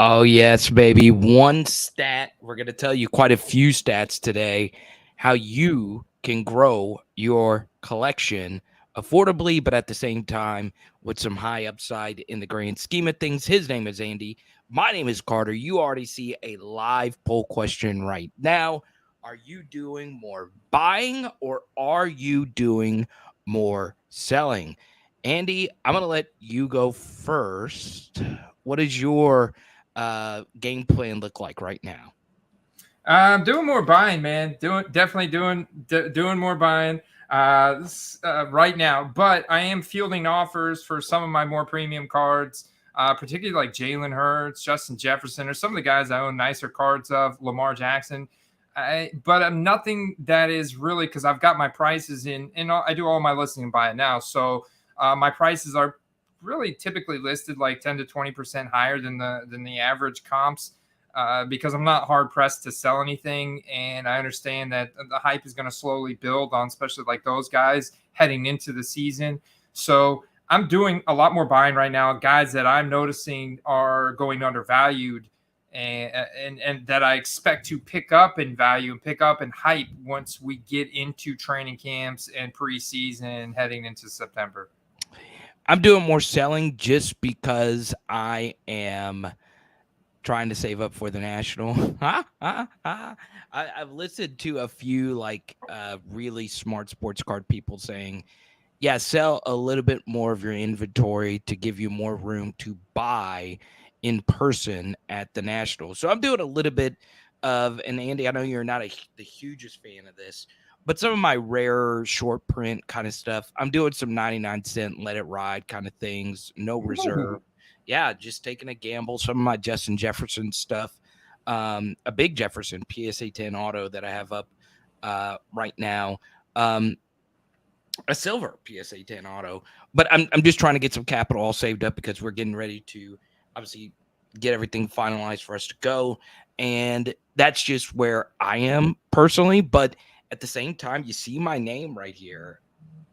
Oh, yes, baby. One stat. We're going to tell you quite a few stats today, how you can grow your collection affordably, but at the same time with some high upside in the grand scheme of things. His name is Andy. My name is Carter. You already see a live poll question right now. Are you doing more buying or are you doing more selling? Andy, I'm going to let you go first. What is your game plan look like right now? I'm doing more buying, man. Doing more buying right now. But I am fielding offers for some of my more premium cards, particularly like Jalen Hurts, Justin Jefferson, or some of the guys I own nicer cards of, Lamar Jackson. But I'm nothing that is really because I've got my prices in, and I do all my listing and buy it now. So my prices are really typically listed like 10 to 20% higher than the average comps because I'm not hard pressed to sell anything. And I understand that the hype is going to slowly build on, especially like those guys heading into the season. So I'm doing a lot more buying right now. Guys that I'm noticing are going undervalued and that I expect to pick up in value and pick up in hype once we get into training camps and preseason heading into September. I'm doing more selling just because I am trying to save up for the national. I've listened to a few really smart sports card people saying, yeah, sell a little bit more of your inventory to give you more room to buy in person at the national. So I'm doing a little bit of, and Andy, I know you're not the hugest fan of this, but some of my rare short print kind of stuff, I'm doing some 99 cent let it ride kind of things, no reserve. Yeah, just taking a gamble. Some of my Justin Jefferson stuff, a big Jefferson PSA 10 auto that I have up right now. A silver PSA 10 auto, but I'm just trying to get some capital all saved up because we're getting ready to obviously get everything finalized for us to go. And that's just where I am personally. But at the same time, you see my name right here,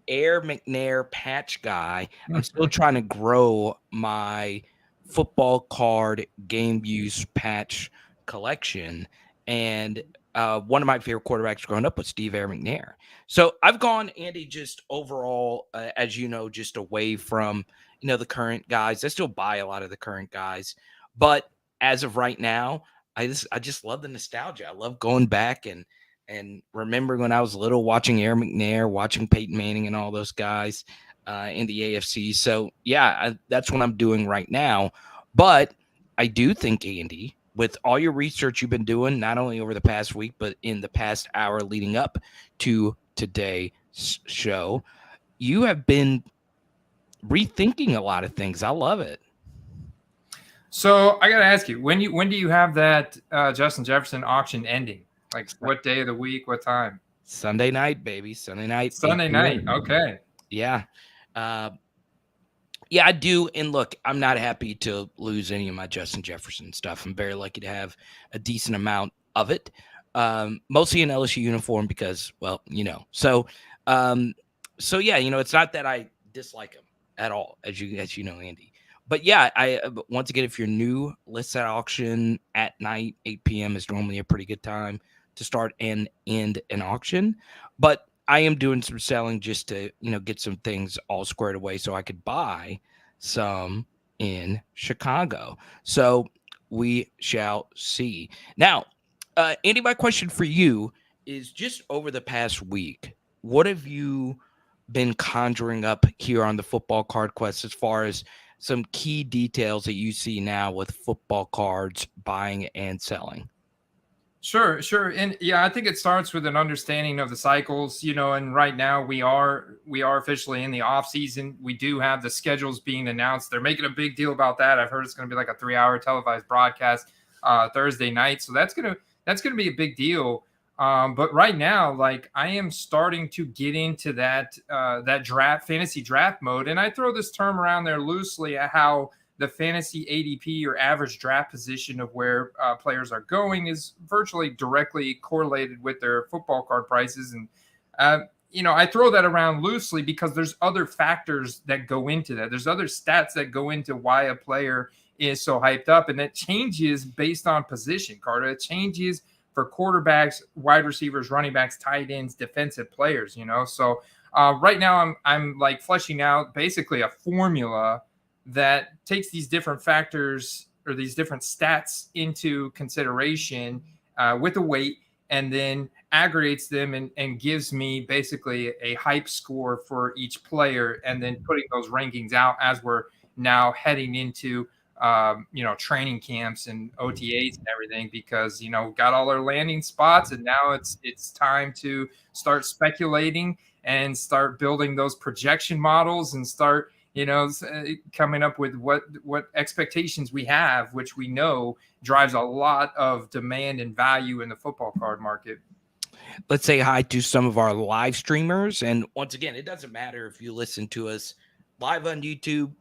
Air McNair patch guy. I'm still trying to grow my football card game use patch collection. And one of my favorite quarterbacks growing up was Steve Air McNair. So I've gone, Andy, just overall, as you know, just away from, the current guys. I still buy a lot of the current guys. But as of right now, I just love the nostalgia. I love going back and remembering when I was little, watching Air McNair, watching Peyton Manning and all those guys in the AFC. So, yeah, that's what I'm doing right now. But I do think, Andy, with all your research you've been doing, not only over the past week, but in the past hour leading up to today's show, you have been rethinking a lot of things. I love it. So I got to ask you, when do you have that Justin Jefferson auction ending? Like what day of the week, what time? Sunday night, baby. Sunday night. Sunday night. Okay. Yeah. Uh, yeah, I do. And look, I'm not happy to lose any of my Justin Jefferson stuff. I'm very lucky to have a decent amount of it. Mostly an LSU uniform because, well, So yeah, it's not that I dislike him at all, as you know, Andy. But yeah, once again, if you're new, list at auction at night, 8 p.m. is normally a pretty good time to start and end an auction. But I am doing some selling just to, get some things all squared away so I could buy some in Chicago. So we shall see. Now, Andy, my question for you is just over the past week, what have you been conjuring up here on the Football Card Quest as far as some key details that you see now with football cards buying and selling? Sure. And yeah, I think it starts with an understanding of the cycles, and right now we are officially in the off season. We do have the schedules being announced. They're making a big deal about that. I've heard it's going to be like a 3-hour televised broadcast Thursday night. So that's going to be a big deal. But right now, like I am starting to get into that fantasy draft mode. And I throw this term around there loosely at how the fantasy ADP or average draft position of where players are going is virtually directly correlated with their football card prices. And, I throw that around loosely because there's other factors that go into that. There's other stats that go into why a player is so hyped up, and it changes based on position, Carter. It changes for quarterbacks, wide receivers, running backs, tight ends, defensive players. So right now I'm like fleshing out basically a formula that takes these different factors or these different stats into consideration with a weight, and then aggregates them and gives me basically a hype score for each player, and then putting those rankings out as we're now heading into training camps and OTAs and everything, because got all our landing spots, and now it's time to start speculating and start building those projection models and start coming up with what expectations we have, which we know drives a lot of demand and value in the football card market. Let's say hi to some of our live streamers. And once again, it doesn't matter if you listen to us live on YouTube.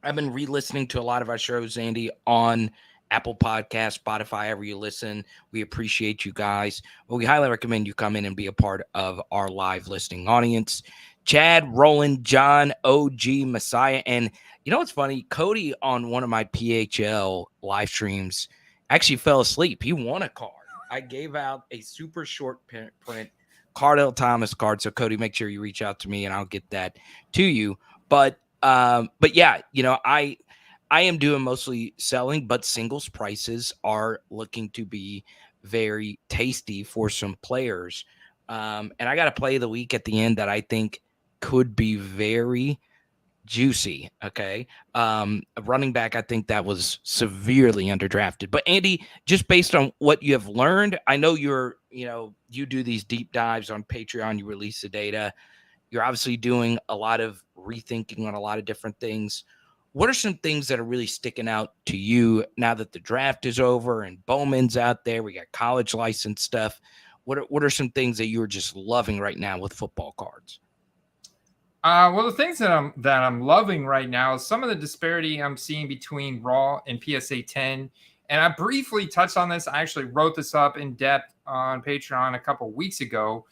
I've been re-listening to a lot of our shows, Andy, on Apple Podcasts, Spotify, ever you listen. We appreciate you guys. But we highly recommend you come in and be a part of our live listening audience. Chad, Roland, John, OG, Messiah. And you know what's funny? Cody on one of my PHL live streams actually fell asleep. He won a card. I gave out a super short print Cardell Thomas card. So Cody, make sure you reach out to me and I'll get that to you. But yeah, I am doing mostly selling, but singles prices are looking to be very tasty for some players. And I got a play of the week at the end that I think could be very juicy. Okay. A running back, I think that was severely underdrafted. But Andy, just based on what you have learned, I know you do these deep dives on Patreon, you release the data. You're obviously doing a lot of rethinking on a lot of different things. What are some things that are really sticking out to you now that the draft is over and Bowman's out there? We got college license stuff. What are some things that you're just loving right now with football cards? Well, the things that I'm loving right now is some of the disparity I'm seeing between Raw and PSA 10. And I briefly touched on this. I actually wrote this up in depth on Patreon a couple of weeks ago.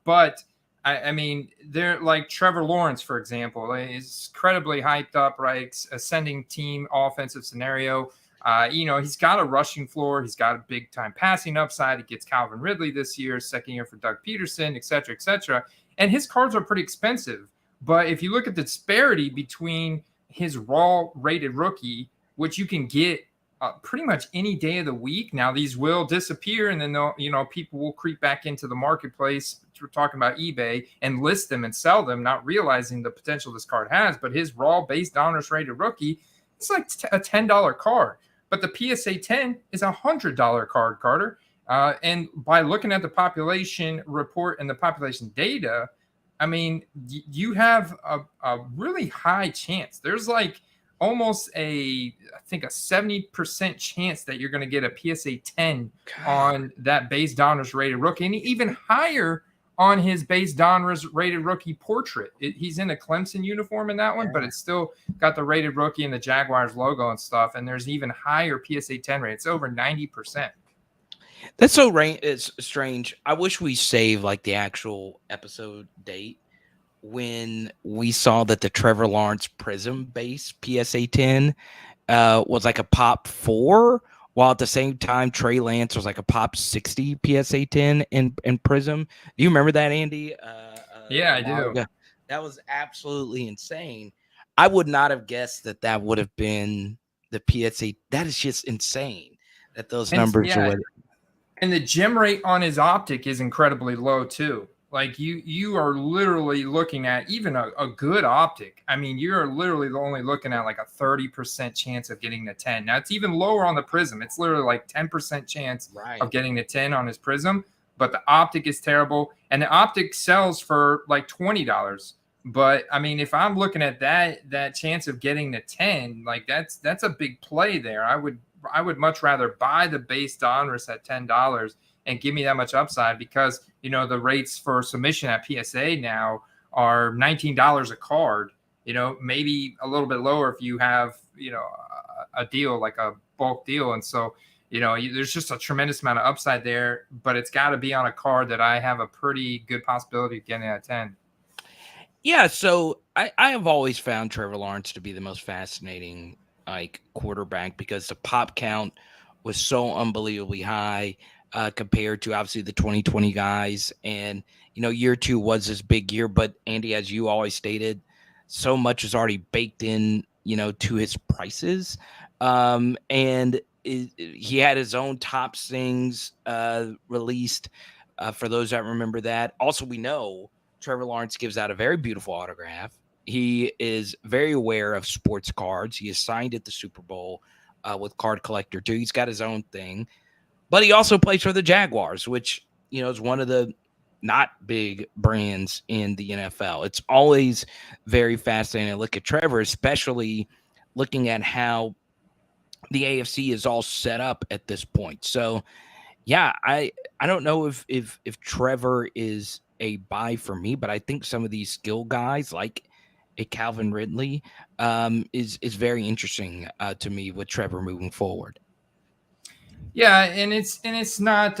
But I mean, they're like Trevor Lawrence, for example, is incredibly hyped up, right? Ascending team offensive scenario. He's got a rushing floor. He's got a big time passing upside. He gets Calvin Ridley this year, second year for Doug Peterson, et cetera, et cetera. And his cards are pretty expensive. But if you look at the disparity between his raw rated rookie, which you can get pretty much any day of the week. Now these will disappear, and then people will creep back into the marketplace. We're talking about eBay, and list them and sell them, not realizing the potential this card has. But his raw base donors rated rookie, it's like a $10 card. But the PSA 10 is a $100 card, Carter. And by looking at the population report and the population data, I mean, you have a really high chance. There's like almost I think a 70% chance that you're going to get a PSA 10 on that base donors rated rookie, and even higher on his base donors rated rookie portrait. He's in a Clemson uniform in that one, but it's still got the rated rookie and the Jaguars logo and stuff. And there's even higher PSA 10 rate. It's over 90%. That's so it's strange. I wish we saved like the actual episode date when we saw that the Trevor Lawrence Prism base PSA 10 was like a pop 4, while at the same time Trey Lance was like a pop 60 PSA 10 in Prism. Do you remember that, Andy? Yeah, I do. That was absolutely insane. I would not have guessed that would have been the PSA. That is just insane that those numbers are. And the gem rate on his optic is incredibly low too. Like you are literally looking at even a good optic. I mean, you're literally only looking at like a 30% chance of getting the 10. Now it's even lower on the Prism. It's literally like 10% chance of getting the 10 on his Prism. But the optic is terrible, and the optic sells for like $20. But I mean, if I'm looking at that chance of getting the 10, like that's a big play there. I would much rather buy the base donruss at $10 and give me that much upside, because the rates for submission at PSA now are $19 a card. Maybe a little bit lower if you have a deal like a bulk deal, and so there's just a tremendous amount of upside there. But it's got to be on a card that I have a pretty good possibility of getting at 10. Yeah, so I have always found Trevor Lawrence to be the most fascinating like quarterback because the pop count was so unbelievably high compared to obviously the 2020 guys. And, year two was his big year. But Andy, as you always stated, so much is already baked in, to his prices. And he had his own top things released for those that remember that. Also, we know Trevor Lawrence gives out a very beautiful autograph. He is very aware of sports cards. He is signed at the Super Bowl with Card Collector too. He's got his own thing, but he also plays for the Jaguars, which is one of the not big brands in the NFL. It's always very fascinating to look at Trevor, especially looking at how the AFC is all set up at this point. So yeah, I don't know if Trevor is a buy for me, but I think some of these skill guys like a Calvin Ridley is very interesting to me with Trevor moving forward. Yeah, and it's not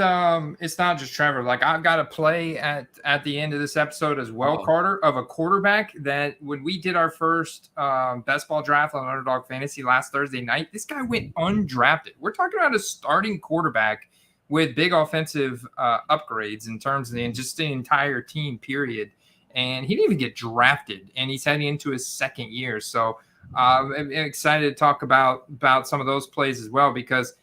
just Trevor. Like I've got a play at the end of this episode as well, Carter, of a quarterback that when we did our first best ball draft on Underdog Fantasy last Thursday night, this guy went undrafted. We're talking about a starting quarterback with big offensive upgrades in terms of just the entire team period. And he didn't even get drafted, and he's heading into his second year. So I'm excited to talk about some of those plays as well, because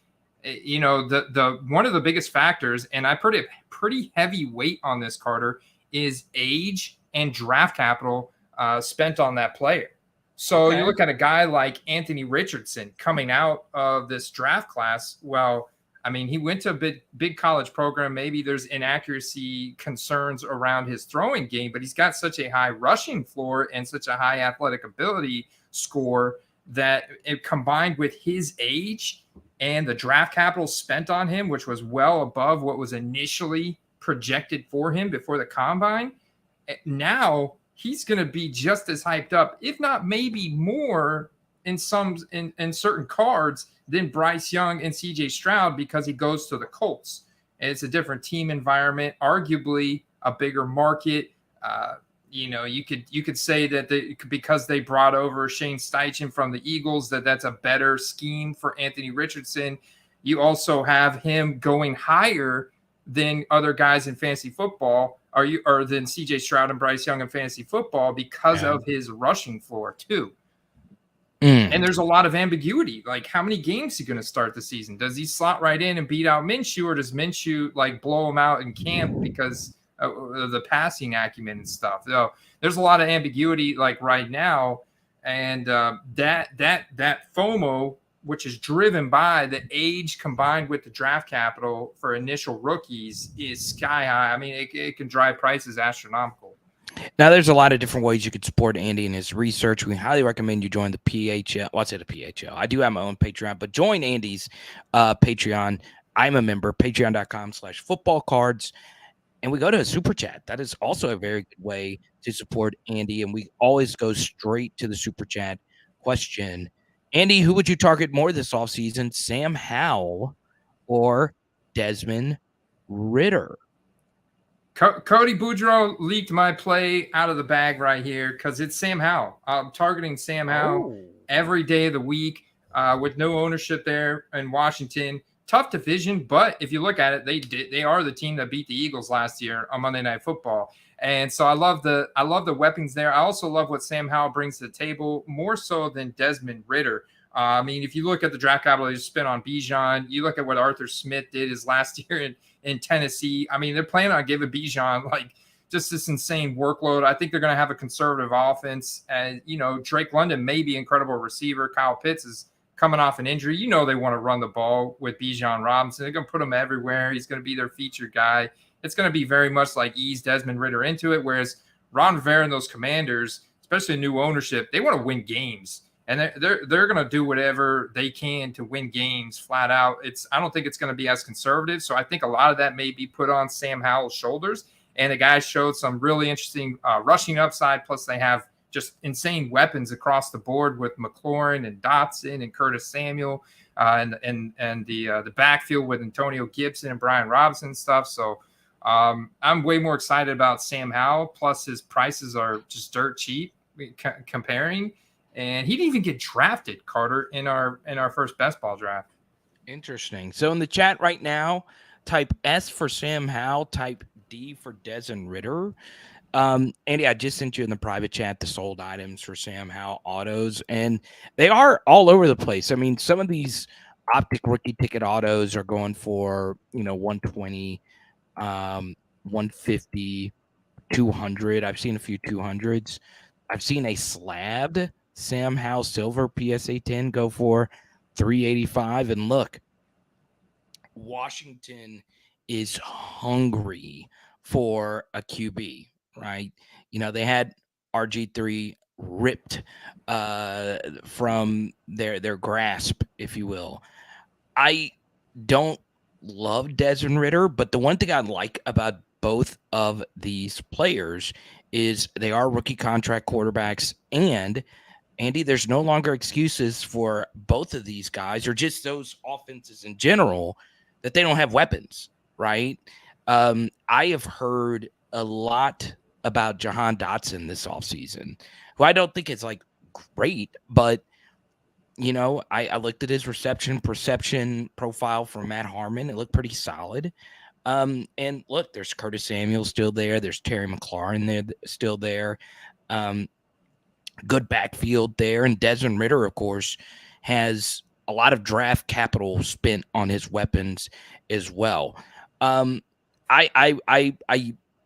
the one of the biggest factors, and I put a pretty heavy weight on this, Carter, is age and draft capital spent on that player. So you look at a guy like Anthony Richardson coming out of this draft class. Well, I mean, he went to a big college program. Maybe there's inaccuracy concerns around his throwing game, but he's got such a high rushing floor and such a high athletic ability score that it combined with his age and the draft capital spent on him, which was well above what was initially projected for him before the combine. Now he's going to be just as hyped up, if not maybe more in certain cards than Bryce Young and CJ Stroud, because he goes to the Colts. And it's a different team environment, arguably a bigger market. You could say that because they brought over Shane Steichen from the Eagles, that's a better scheme for Anthony Richardson. You also have him going higher than other guys in fantasy football, or than CJ Stroud and Bryce Young in fantasy football, because of his rushing floor too. And there's a lot of ambiguity. Like, how many games is he going to start the season? Does he slot right in and beat out Minshew, or does Minshew like blow him out in camp because of the passing acumen and stuff? So there's a lot of ambiguity like right now, and that FOMO, which is driven by the age combined with the draft capital for initial rookies, is sky high. I mean, it can drive prices astronomical. Now, there's a lot of different ways you could support Andy in his research. We highly recommend you join the PHL. Well, I said the PHL. I do have my own Patreon, but join Andy's Patreon. I'm a member, patreon.com/footballcards. And we go to a super chat. That is also a very good way to support Andy. And we always go straight to the super chat question. Andy, who would you target more this offseason, Sam Howell or Desmond Ridder? Cody Boudreaux leaked my play out of the bag right here because it's Sam Howell. I'm targeting Sam Howell every day of the week with no ownership there in Washington. Tough division, but if you look at it, they are the team that beat the Eagles last year on Monday Night Football. And so I love the weapons there. I also love what Sam Howell brings to the table, more so than Desmond Ridder. I mean, if you look at the draft capital they spent on Bijan, you look at what Arthur Smith did his last year in Tennessee. I mean, they're planning on giving Bijan like just this insane workload. I think they're going to have a conservative offense. And, Drake London may be an incredible receiver. Kyle Pitts is coming off an injury. They want to run the ball with Bijan Robinson. They're going to put him everywhere. He's going to be their featured guy. It's going to be very much like ease Desmond Ridder into it, whereas Ron Rivera and those Commanders, especially new ownership, they want to win games. And they're going to do whatever they can to win games flat out. I don't think it's going to be as conservative. So I think a lot of that may be put on Sam Howell's shoulders. And the guys showed some really interesting rushing upside. Plus they have just insane weapons across the board with McLaurin and Dotson and Curtis Samuel and the backfield with Antonio Gibson and Brian Robinson and stuff. So I'm way more excited about Sam Howell. Plus his prices are just dirt cheap comparing. and he didn't even get drafted, Carter, in our first best ball draft. Interesting. So in the chat right now, type S for Sam Howell, type D for Desmond Ritter. Andy, I just sent you in the private chat the sold items for Sam Howell autos, and they are all over the place. I mean, some of these optic rookie ticket autos are going for 120, 150, 200. I've seen a few 200s. I've seen a slabbed Sam Howell silver PSA 10 go for 385. And look, Washington is hungry for a QB, right? They had RG3 ripped from their grasp, if you will. I don't love Desmond Ritter, but the one thing I like about both of these players is they are rookie contract quarterbacks, and Andy, there's no longer excuses for both of these guys or just those offenses in general that they don't have weapons, right? I have heard a lot about Jahan Dotson this offseason, who I don't think is like great, but I looked at his reception perception profile for Matt Harmon. It looked pretty solid. And look, there's Curtis Samuel still there. There's Terry McLaurin there still there. Good backfield there. And Desmond Ritter, of course, has a lot of draft capital spent on his weapons as well. I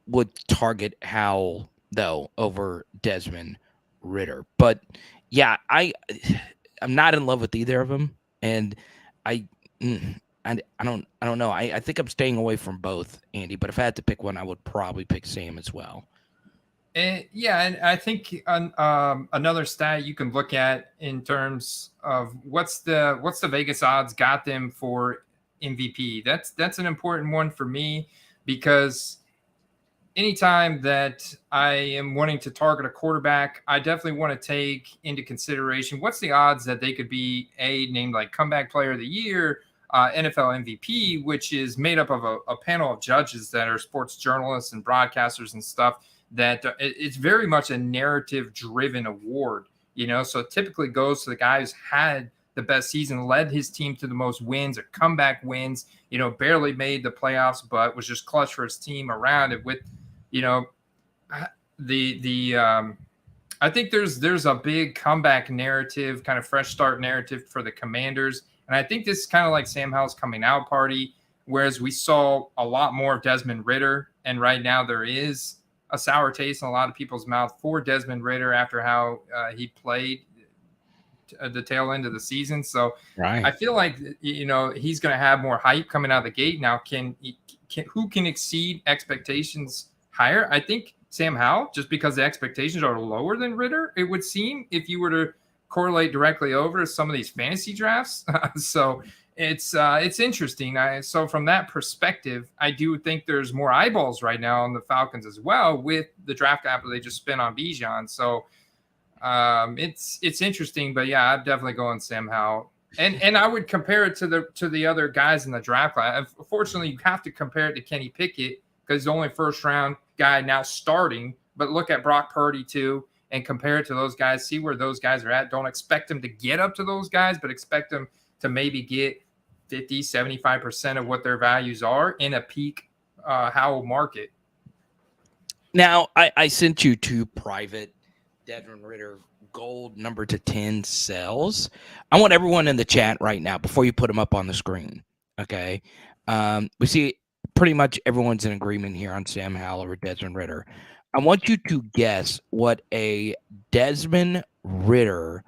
would target Howell though over Desmond Ritter, but yeah, I'm not in love with either of them, and I don't know. I think I'm staying away from both, Andy. But if I had to pick one, I would probably pick Sam as well. And yeah, and I think another stat you can look at in terms of what's the Vegas odds got them for MVP. That's an important one for me, because anytime that I am wanting to target a quarterback, I definitely want to take into consideration what's the odds that they could be named like comeback player of the year, NFL MVP, which is made up of a panel of judges that are sports journalists and broadcasters and stuff. That it's very much a narrative driven award, so it typically goes to the guy who's had the best season, led his team to the most wins or comeback wins, barely made the playoffs, but was just clutch for his team around it with, I think there's a big comeback narrative, kind of fresh start narrative for the Commanders. And I think this is kind of like Sam Howell's coming out party, whereas we saw a lot more of Desmond Ritter. And right now there is a sour taste in a lot of people's mouth for Desmond Ritter after how he played the tail end of the season. So right. I feel like, he's going to have more hype coming out of the gate. Now, who can exceed expectations higher? I think Sam Howell, just because the expectations are lower than Ritter, it would seem, if you were to correlate directly over some of these fantasy drafts. So it's interesting. So from that perspective, I do think there's more eyeballs right now on the Falcons as well with the draft capital they just spent on Bijan. So it's interesting, but yeah, I'm definitely going Sam Howell. And I would compare it to the other guys in the draft class. Unfortunately, you have to compare it to Kenny Pickett because he's the only first round guy now starting. But look at Brock Purdy too, and compare it to those guys. See where those guys are at. Don't expect them to get up to those guys, but expect them to maybe get 50, 75% of what their values are in a peak Howell market. Now, I sent you two private Desmond Ritter gold number to 10 cells. I want everyone in the chat right now, before you put them up on the screen, okay? We see pretty much everyone's in agreement here on Sam Howell or Desmond Ritter. I want you to guess what a Desmond Ritter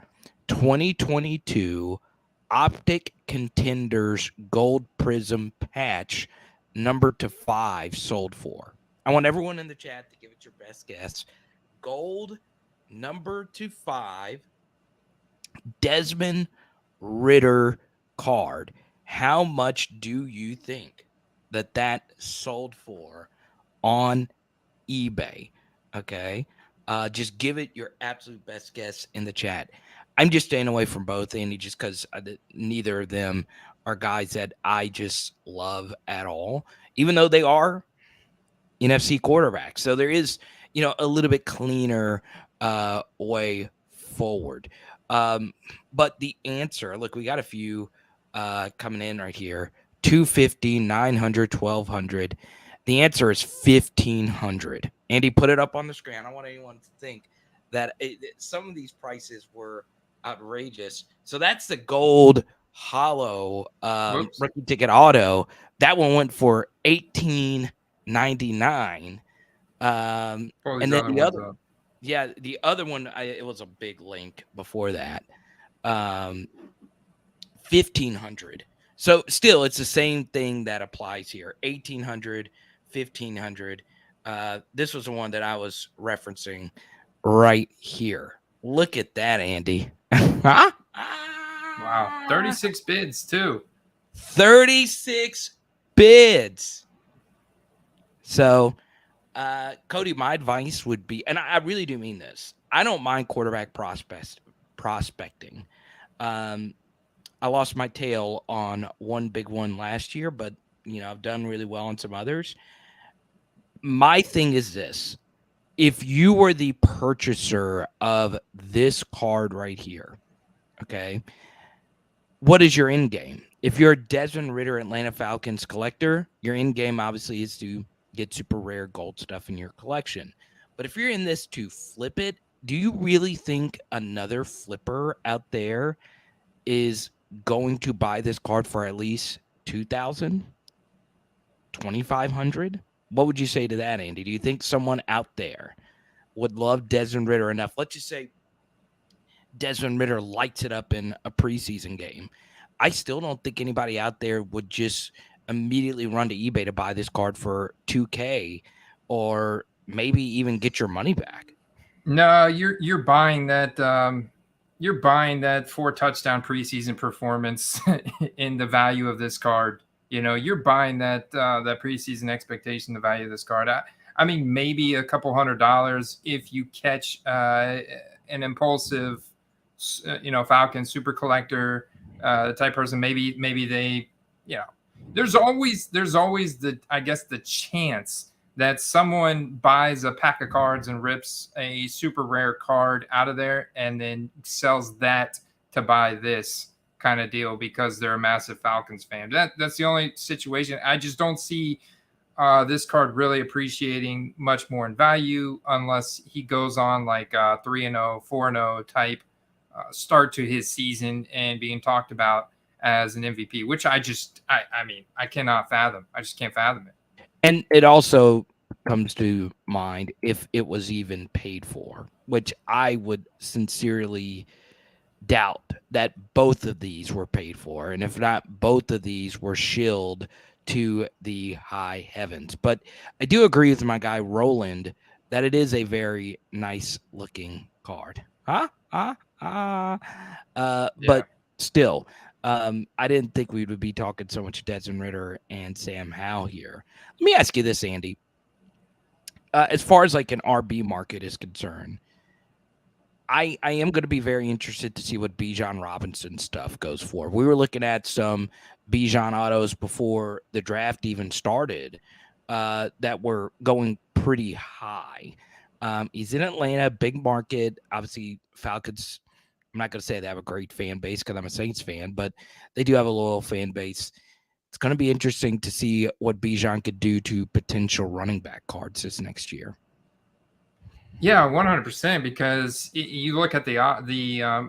2022 Optic Contenders Gold Prism patch number to 5 sold for. I want everyone in the chat to give it your best guess. Gold number to 5 Desmond Ritter card. How much do you think that sold for on eBay? Okay. Just give it your absolute best guess in the chat. I'm just staying away from both, Andy, just because neither of them are guys that I just love at all, even though they are NFC quarterbacks. So there is, a little bit cleaner way forward. But the answer, look, we got a few coming in right here. 250, 900, 1200. The answer is 1500. Andy, put it up on the screen. I don't want anyone to think that some of these prices were outrageous. So that's the gold hollow Whoops. rookie ticket auto. That one went for 1899. Pull And these then other the ones other, up. yeah, the other one, it was a big link before that. 1500. So still, it's the same thing that applies here. 1800, 1500. This was the one that I was referencing right here. Look at that, Andy. Wow. 36 bids, too. 36 bids. So, Cody, my advice would be, and I really do mean this. I don't mind quarterback prospecting. I lost my tail on one big one last year, but I've done really well on some others. My thing is this: if you were the purchaser of this card right here, okay, what is your end game? If you're a Desmond Ridder Atlanta Falcons collector, your end game obviously is to get super rare gold stuff in your collection. But if you're in this to flip it, do you really think another flipper out there is going to buy this card for at least 2,000, 2,500? What would you say to that, Andy? Do you think someone out there would love Desmond Ridder enough? Let's just say Desmond Ridder lights it up in a preseason game. I still don't think anybody out there would just immediately run to eBay to buy this card for 2K or maybe even get your money back. No, you're buying that. You're buying that 4 touchdown preseason performance in the value of this card. You're buying that that preseason expectation, the value of this card. I mean, maybe a couple $100 if you catch an impulsive, Falcon super collector type person. Maybe they, there's always the, I guess, the chance that someone buys a pack of cards and rips a super rare card out of there and then sells that to buy this kind of deal because they're a massive Falcons fan. That's the only situation. I just don't see this card really appreciating much more in value unless he goes on like 3-0, 4-0 type start to his season and being talked about as an MVP, which I mean, I cannot fathom. I just can't fathom it. And it also comes to mind if it was even paid for, which I would sincerely doubt that both of these were paid for. And if not, both of these were shilled to the high heavens. But I do agree with my guy Roland that it is a very nice looking card. But still, I didn't think we would be talking so much Desmond Ridder and Sam Howell here. Let me ask you this, Andy. As far as like an RB market is concerned, I am going to be very interested to see what Bijan Robinson stuff goes for. We were looking at some Bijan autos before the draft even started that were going pretty high. He's in Atlanta, big market. Obviously, Falcons, I'm not going to say they have a great fan base because I'm a Saints fan, but they do have a loyal fan base. It's going to be interesting to see what Bijan could do to potential running back cards this next year. Yeah, 100%. Because you look at the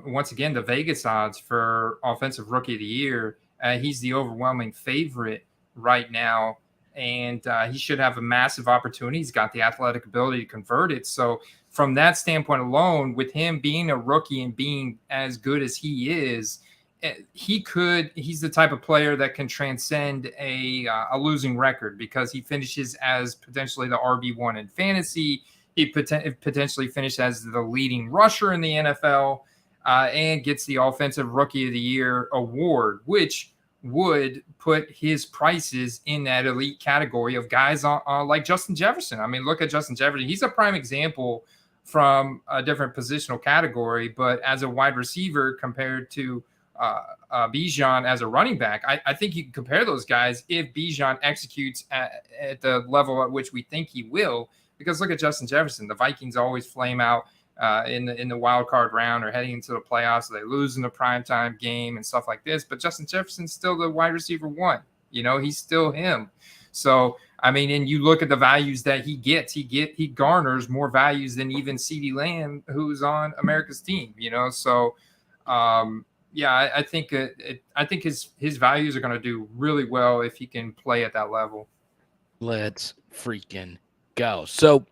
once again the Vegas odds for offensive rookie of the year. He's the overwhelming favorite right now, and he should have a massive opportunity. He's got the athletic ability to convert it. So from that standpoint alone, with him being a rookie and being as good as he is, he's the type of player that can transcend a losing record because he finishes as potentially the RB1 in fantasy. He potentially finished as the leading rusher in the NFL and gets the Offensive Rookie of the Year award, which would put his prices in that elite category of guys on like Justin Jefferson. I mean, look at Justin Jefferson. He's a prime example from a different positional category, but as a wide receiver compared to Bijan as a running back, I think you can compare those guys if Bijan executes at the level at which we think he will. Because look at Justin Jefferson. The Vikings always flame out in the wild card round or heading into the playoffs. So they lose in the primetime game and stuff like this. But Justin Jefferson's still the wide receiver one. He's still him. So I mean, and you look at the values that he gets. He garners more values than even CeeDee Lamb, who's on America's team. So. Yeah, I think I think his values are going to do really well if he can play at that level. Let's freaking go. So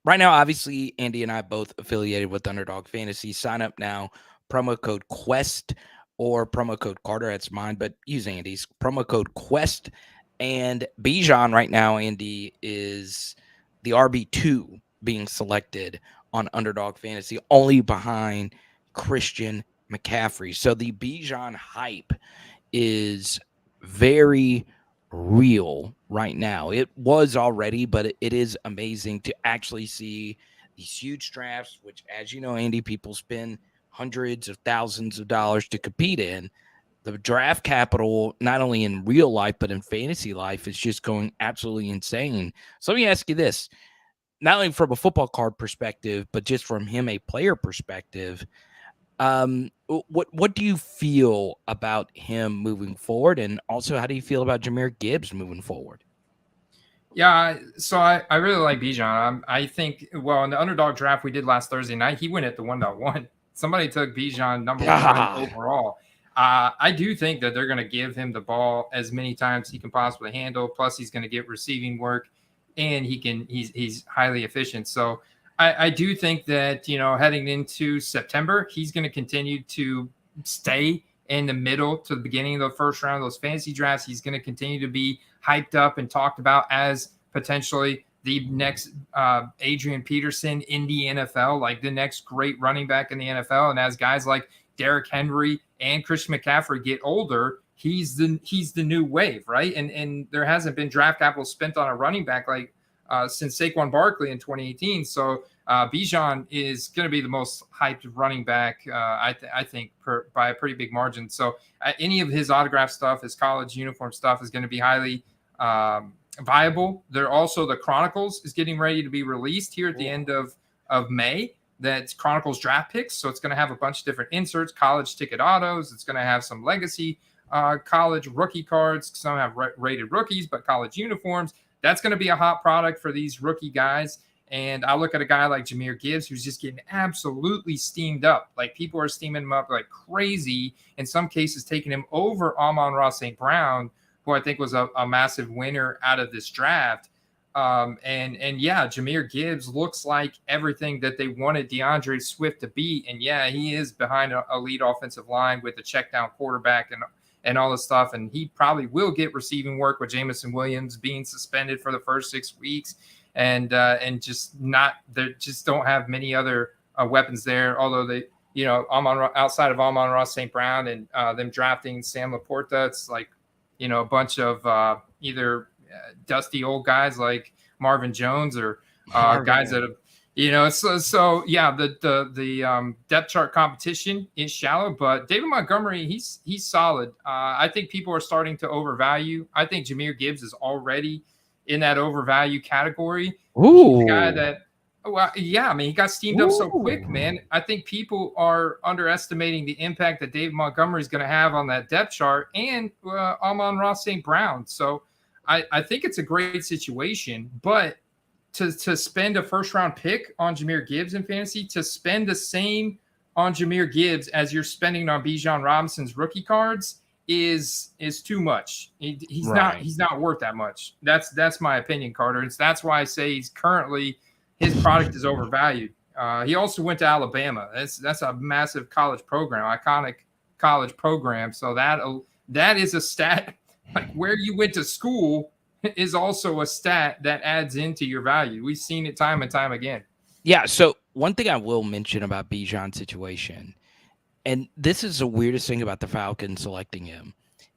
right now, obviously, Andy and I both affiliated with Underdog Fantasy. Sign up now. Promo code Quest or promo code Carter. That's mine, but use Andy's. Promo code Quest. And Bijan right now, Andy, is the RB2 being selected on Underdog Fantasy, only behind Christian McCaffrey. So the Bijan hype is very real right now. It was already, but it is amazing to actually see these huge drafts, which, as you know, Andy, people spend hundreds of thousands of dollars to compete in. The draft capital, not only in real life, but in fantasy life, is just going absolutely insane. So let me ask you this, not only from a football card perspective, but just from him, a player perspective. What do you feel about him moving forward, and also how do you feel about Jahmyr Gibbs moving forward? Yeah, so I really like Bijan. I think, well, in the underdog draft we did last Thursday night, he went at the 1.1. Somebody took Bijan number one overall. I do think that they're going to give him the ball as many times he can possibly handle. Plus, he's going to get receiving work, and he's highly efficient. So I do think that, heading into September, he's going to continue to stay in the middle to the beginning of the first round of those fantasy drafts. He's going to continue to be hyped up and talked about as potentially the next Adrian Peterson in the NFL, like the next great running back in the NFL. And as guys like Derrick Henry and Christian McCaffrey get older, he's the new wave, right? And there hasn't been draft capital spent on a running back like since Saquon Barkley in 2018. So Bijan is going to be the most hyped running back, I think, by a pretty big margin. So any of his autograph stuff, his college uniform stuff is going to be highly viable. There also, the Chronicles is getting ready to be released here at the end of May. That's Chronicles draft picks. So it's going to have a bunch of different inserts, college ticket autos. It's going to have some legacy college rookie cards. Some have rated rookies, but college uniforms. That's going to be a hot product for these rookie guys. And I look at a guy like Jahmyr Gibbs, who's just getting absolutely steamed up. Like, people are steaming him up like crazy. In some cases, taking him over Amon-Ra St. Brown, who I think was a massive winner out of this draft. And yeah, Jahmyr Gibbs looks like everything that they wanted DeAndre Swift to be. And yeah, he is behind a lead offensive line with a check down quarterback and all this stuff. And he probably will get receiving work with Jameson Williams being suspended for the first 6 weeks. And just don't have many other weapons there. Although they, outside of Amon-Ra St. Brown and them drafting Sam Laporta, it's like, a bunch of either dusty old guys like Marvin Jones or guys that have, so yeah, the depth chart competition is shallow, but David Montgomery, he's solid. I think people are starting to overvalue. I think Jahmyr Gibbs is already in that overvalue category. Ooh. He's a guy that, well, yeah, I mean, he got steamed up so quick, man. I think people are underestimating the impact that David Montgomery is going to have on that depth chart and Amon-Ra St. Brown. So I think it's a great situation, but to spend a first-round pick on Jahmyr Gibbs in fantasy, to spend the same on Jahmyr Gibbs as you're spending on Bijan Robinson's rookie cards is too much. He's not worth that much. That's my opinion, Carter. That's why I say his product is overvalued. He also went to Alabama. That's a massive college program, iconic college program. So that is a stat. Like, where you went to school is also a stat that adds into your value. We've seen it time and time again. Yeah. So one thing I will mention about Bijan's situation, and this is the weirdest thing about the Falcons selecting him,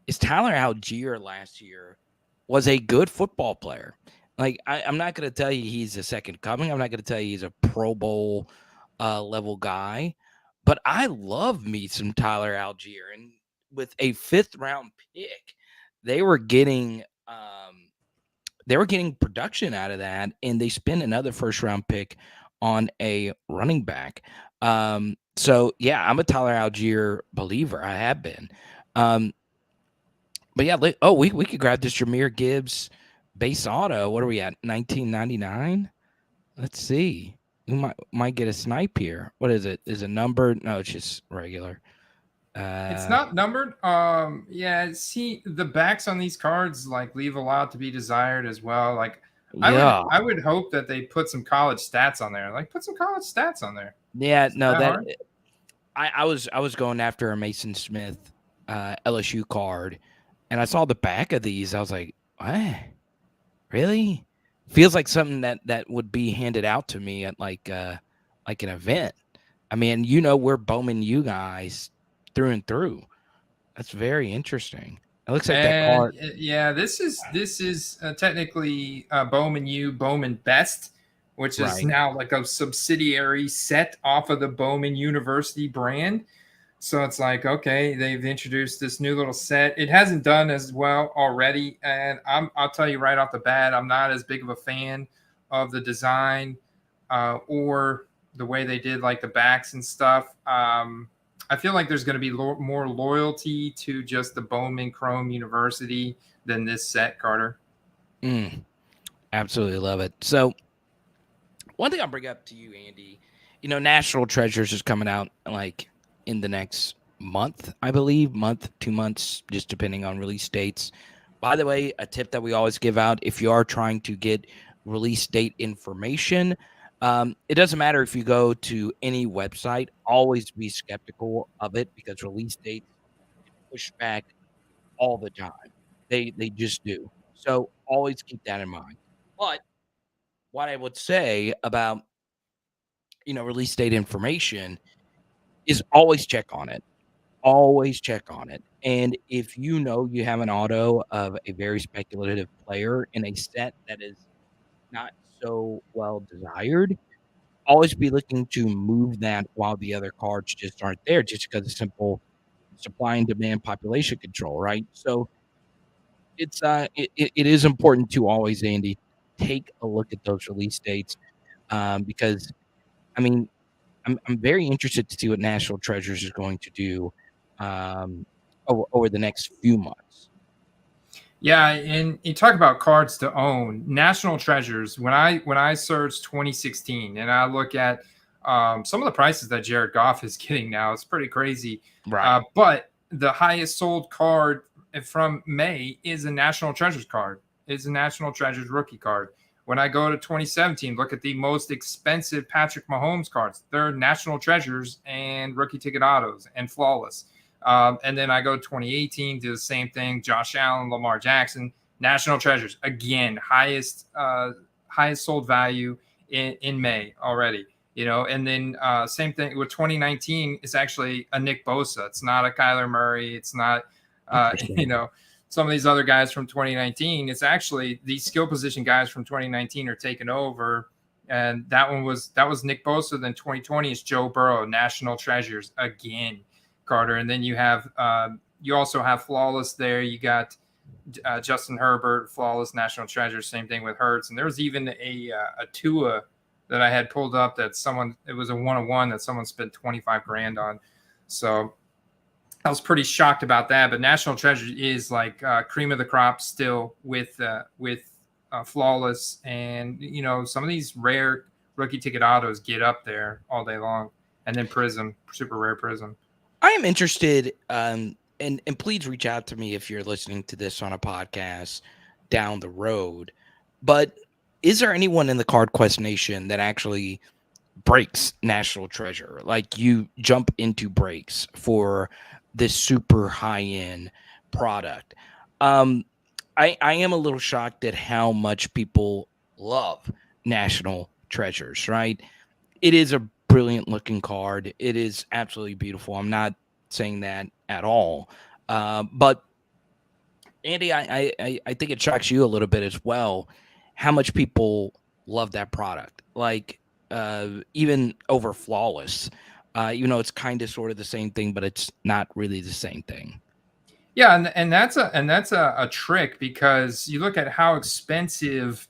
is Tyler Algier last year was a good football player. Like, I'm not going to tell you he's a second coming. I'm not going to tell you he's a Pro Bowl level guy, but I love me some Tyler Algier. And with a 5th round pick, they were getting production out of that, and they spent another 1st round pick on a running back. So yeah, I'm a Tyler Algier believer. I have been. Um, but yeah, we could grab this Jameer Gibbs base auto. What are we at? 1999. Let's see. We might get a snipe here. What is it? Is it numbered? No, it's just regular. It's Uh, not numbered. Yeah. See, the backs on these cards like leave a lot to be desired as well. Like, yeah, I would hope that they put some college stats on there. Like, put some college stats on there. yeah. Is it No, that that hard? I was going after a Mason Smith LSU card, and I saw the back of these. I was like, what? Really? Feels like something that would be handed out to me at like an event. I mean, we're Bowman you guys through and through. That's very interesting. It looks like that And card. yeah, this is technically Bowman Best, which is Right. now like a subsidiary set off of the Bowman University brand. So it's like, okay, they've introduced this new little set. It hasn't done as well already, and I'll tell you right off the bat, I'm not as big of a fan of the design or the way they did like the backs and stuff. I feel like there's going to be more loyalty to just the Bowman Chrome University than this set, Carter. Mm, absolutely love it. So one thing I'll bring up to you, Andy, National Treasures is coming out like in the next month, I believe, month, 2 months, just depending on release dates. By the way, a tip that we always give out if you are trying to get release date information, it doesn't matter if you go to any website, always be skeptical of it because release dates get pushed back all the time. They just do. So always keep that in mind. But what I would say about release date information is always check on it. Always check on it. And if you have an auto of a very speculative player in a set that is not so well desired, always be looking to move that while the other cards just aren't there, just because of simple supply and demand population control, right? So it is important to always, Andy, take a look at those release dates because I mean I'm very interested to see what National Treasures is going to do um, over the next few months. Yeah, and you talk about cards to own, national treasures. When I search 2016 and I look at some of the prices that Jared Goff is getting now, it's pretty crazy. Right. But the highest sold card from May is a national treasures card. It's a national treasures rookie card. When I go to 2017, look at the most expensive Patrick Mahomes cards. They're national treasures and rookie ticket autos and flawless. And then I go 2018, do the same thing. Josh Allen, Lamar Jackson, national treasures again, highest sold value in May already. And then same thing with 2019. It's actually a Nick Bosa. It's not a Kyler Murray. It's not Interesting. some of these other guys from 2019. It's actually these skill position guys from 2019 are taking over. And that was Nick Bosa. Then 2020 is Joe Burrow, national treasures again. Carter, and then you also have flawless there. You got Justin Herbert, flawless national treasure. Same thing with Hurts, and there was even a Tua that I had pulled up that it was a 101 that someone spent 25 grand on. So I was pretty shocked about that. But national treasure is like cream of the crop still with flawless, and some of these rare rookie ticket autos get up there all day long, and then Prism, super rare Prism. I am interested, and please reach out to me if you're listening to this on a podcast down the road. But is there anyone in the Card Quest Nation that actually breaks National Treasure? Like you jump into breaks for this super high end product. I am a little shocked at how much people love National Treasures, right? It is a brilliant looking card. It is absolutely beautiful. I'm not saying that at all. But Andy, I think it shocks you a little bit as well how much people love that product. Like even over flawless. It's kind of sort of the same thing, but it's not really the same thing. Yeah, and that's a trick because you look at how expensive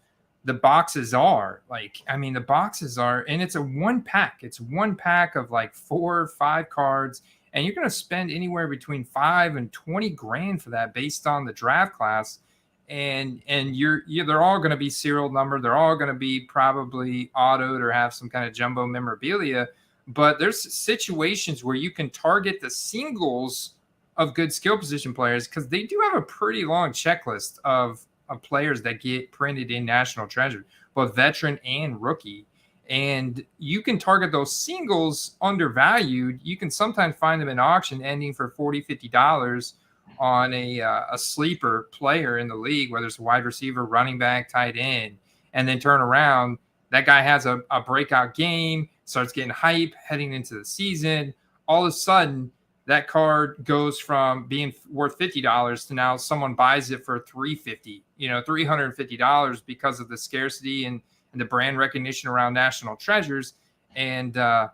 the boxes are. Like, I mean, the boxes are, and it's a one pack. It's one pack of like 4 or 5 cards, and you're going to spend anywhere between 5 and 20 grand for that based on the draft class. And they're all going to be serial numbered. They're all going to be probably autoed or have some kind of jumbo memorabilia. But there's situations where you can target the singles of good skill position players because they do have a pretty long checklist of players that get printed in National Treasure, both veteran and rookie. And you can target those singles undervalued. You can sometimes find them in auction ending for $40, $50 on a sleeper player in the league, whether it's a wide receiver, running back, tight end, and then turn around. That guy has a breakout game, starts getting hype heading into the season. All of a sudden, that card goes from being worth $50 to now someone buys it for $350, $350 because of the scarcity and the brand recognition around National Treasures. And they'll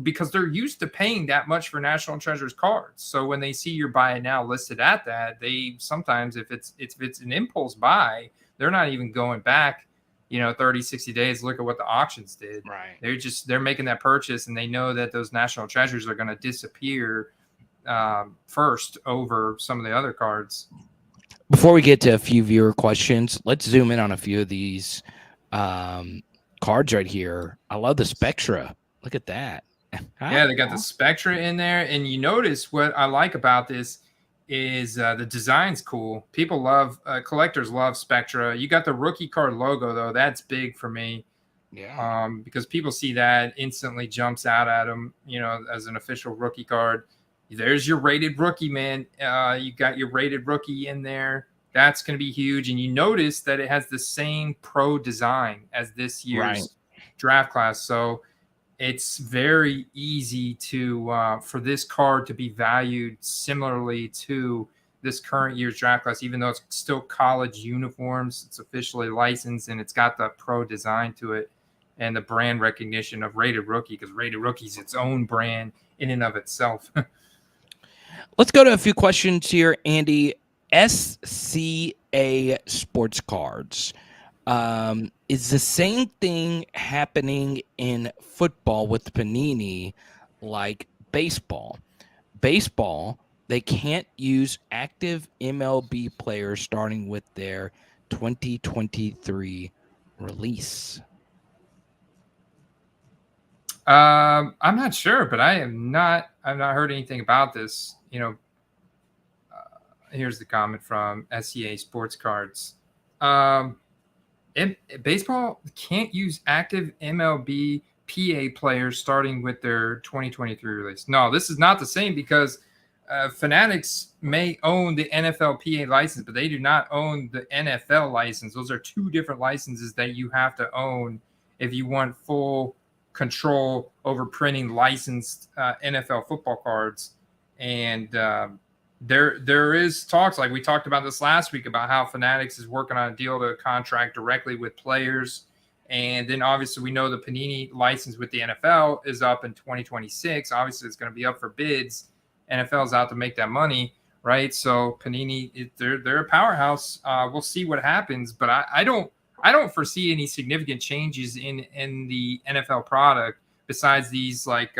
because they're used to paying that much for National Treasures cards. So when they see your buy it now listed at that, they sometimes, if it's an impulse buy, they're not even going back 30, 60 days, look at what the auctions did. Right. They're making that purchase, and they know that those National Treasures are going to disappear first over some of the other cards. Before we get to a few viewer questions, let's zoom in on a few of these cards right here. I love the Spectra. Look at that. Yeah, they got the Spectra in there. And you notice what I like about this is the design's cool. People love, collectors love Spectra. You got the rookie card logo, though. That's big for me. Yeah. Because people see that, instantly jumps out at them, as an official rookie card. There's your rated rookie, man. You got your rated rookie in there. That's going to be huge. And you notice that it has the same pro design as this year's draft class. So it's very easy to for this card to be valued similarly to this current year's draft class, even though it's still college uniforms. It's officially licensed, and it's got the pro design to it and the brand recognition of Rated Rookie, because Rated Rookie is its own brand in and of itself. Let's go to a few questions here, Andy. SCA Sports Cards. Is the same thing happening in football with Panini like baseball? Baseball, they can't use active MLB players starting with their 2023 release. I'm not sure, but I've not heard anything about this. Here's the comment from SCA Sports Cards. Baseball can't use active MLB PA players starting with their 2023 release. No, this is not the same, because Fanatics may own the NFL PA license, but they do not own the NFL license. Those are two different licenses that you have to own if you want full control over printing licensed NFL football cards. And there is talks, like we talked about this last week, about how Fanatics is working on a deal to contract directly with players. And then obviously we know the Panini license with the NFL is up in 2026. Obviously it's going to be up for bids. NFL's out to make that money, right? So Panini, they're a powerhouse. We'll see what happens, but I don't foresee any significant changes in the NFL product besides these like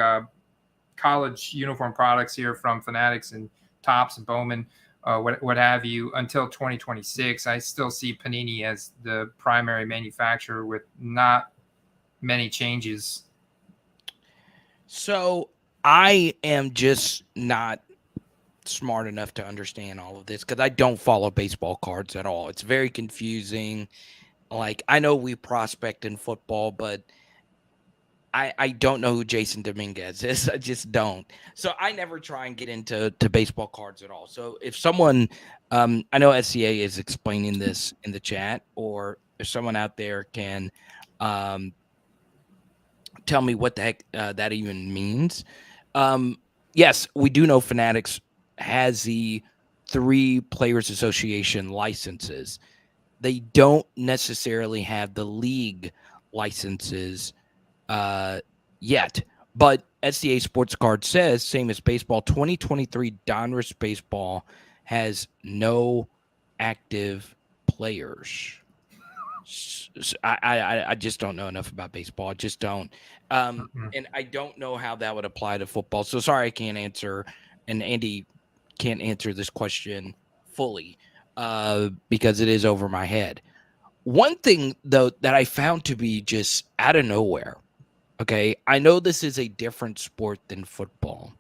college uniform products here from Fanatics and Topps and Bowman, what have you, until 2026. I still see Panini as the primary manufacturer with not many changes. So I am just not smart enough to understand all of this, because I don't follow baseball cards at all. It's very confusing. Like, I know we prospect in football, but I don't know who Jason Dominguez is. I just don't. So I never try and get into baseball cards at all. So if someone, I know SCA is explaining this in the chat, or if someone out there can tell me what the heck that even means. Yes, we do know Fanatics has the 3 Players Association licenses. They don't necessarily have the league licenses yet, but SCA Sports Card says, same as baseball, 2023 Donruss Baseball has no active players. I just don't know enough about baseball. I just don't. Mm-mm. And I don't know how that would apply to football. So sorry, I can't answer. And Andy can't answer this question fully because it is over my head. One thing, though, that I found to be just out of nowhere. Okay. I know this is a different sport than football,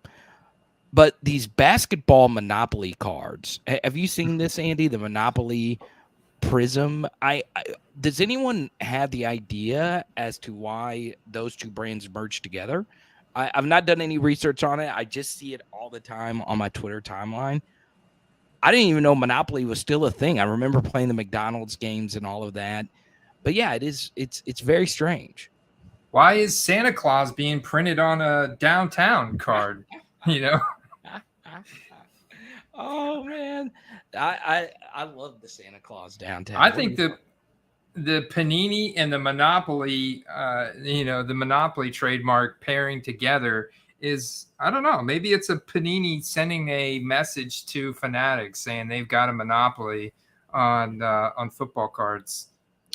but these basketball Monopoly cards, have you seen this, Andy? The Monopoly Prism. I does anyone have the idea as to why those two brands merged together? I've not done any research on it. I just see it all the time on my Twitter timeline. I didn't even know Monopoly was still a thing. I remember playing the McDonald's games and all of that. But yeah, it is. It's very strange. Why is Santa Claus being printed on a downtown card? You know, Oh man, I love the Santa Claus downtown. I What do think you the Panini and the Monopoly, the Monopoly trademark pairing together is, I don't know, maybe it's a Panini sending a message to fanatics saying they've got a monopoly on football cards,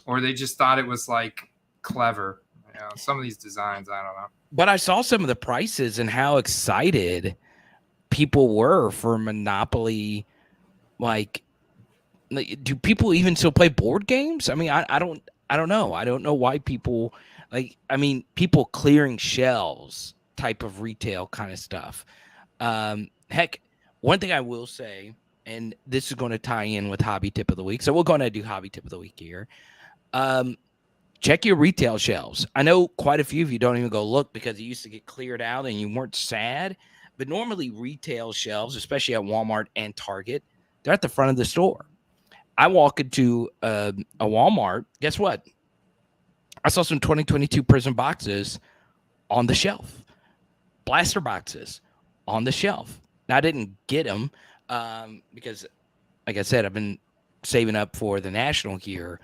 or they just thought it was like clever. Some of these designs, I don't know. But I saw some of the prices and how excited people were for Monopoly. Like, do people even still play board games? I mean, I don't know. I don't know why people like. I mean, people clearing shelves type of retail kind of stuff. Heck, one thing I will say, and this is going to tie in with hobby tip of the week. So we're going to do hobby tip of the week here. Um, check your retail shelves. I know quite a few of you don't even go look because it used to get cleared out and you weren't sad. But normally, retail shelves, especially at Walmart and Target, they're at the front of the store. I walk into a Walmart. Guess what? I saw some 2022 Prism boxes on the shelf, blaster boxes on the shelf. Now, I didn't get them because, like I said, I've been saving up for the national here.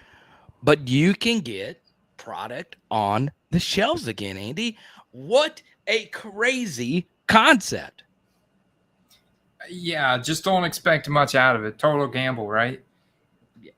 But you can get product on the shelves again, Andy. What a crazy concept. Yeah, just don't expect much out of it. Total gamble, right?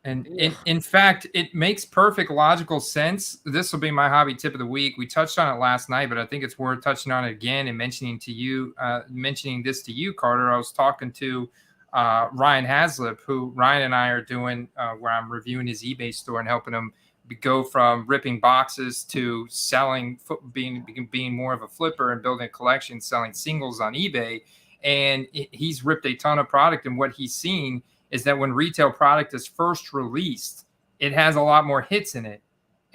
And Ugh. in fact, it makes perfect logical sense. This will be my hobby tip of the week. We touched on it last night, but I think it's worth touching on it again and mentioning this to you, Carter. I was talking to Ryan Haslip, who Ryan and I are doing, where I'm reviewing his eBay store and helping him go from ripping boxes to selling, being more of a flipper and building a collection, selling singles on eBay. And he's ripped a ton of product, and what he's seen is that when retail product is first released, it has a lot more hits in it.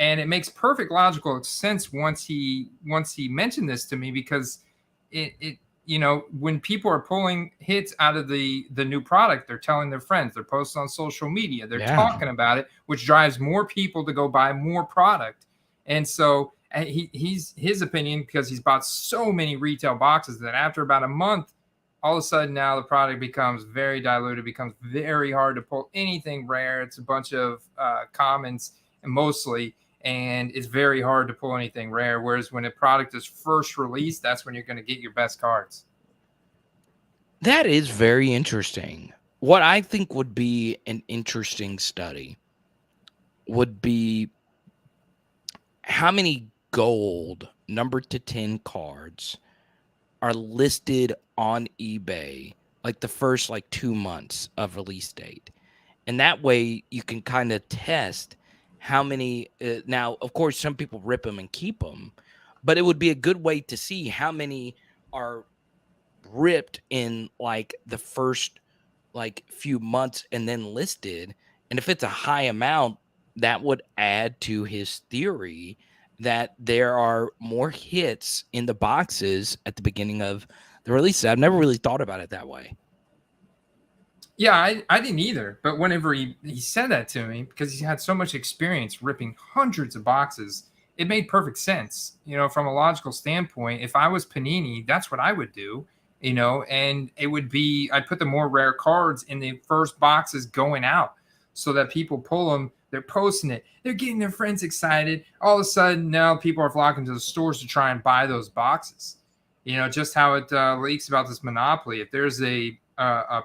And it makes perfect logical sense once he mentioned this to me, because it when people are pulling hits out of the new product, they're telling their friends, they're posting on social media, they're talking about it, which drives more people to go buy more product. And so he's his opinion, because he's bought so many retail boxes, that after about a month, all of a sudden now the product becomes very diluted, becomes very hard to pull anything rare. It's a bunch of commons mostly, and it's very hard to pull anything rare. Whereas when a product is first released, that's when you're going to get your best cards. That is very interesting. What I think would be an interesting study would be how many gold number to 10 cards are listed on eBay like the first 2 months of release date. And that way you can kind of test how many now of course some people rip them and keep them, but it would be a good way to see how many are ripped in the first few months and then listed. And if it's a high amount, that would add to his theory that there are more hits in the boxes at the beginning of the releases. I've never really thought about it that way. Yeah, I didn't either. But whenever he said that to me, because he had so much experience ripping hundreds of boxes, it made perfect sense. From a logical standpoint, if I was Panini, that's what I would do. And it would be, I'd put the more rare cards in the first boxes going out, so that people pull them, they're posting it, they're getting their friends excited. All of a sudden, now people are flocking to the stores to try and buy those boxes. Just how it leaks about this monopoly. If there's a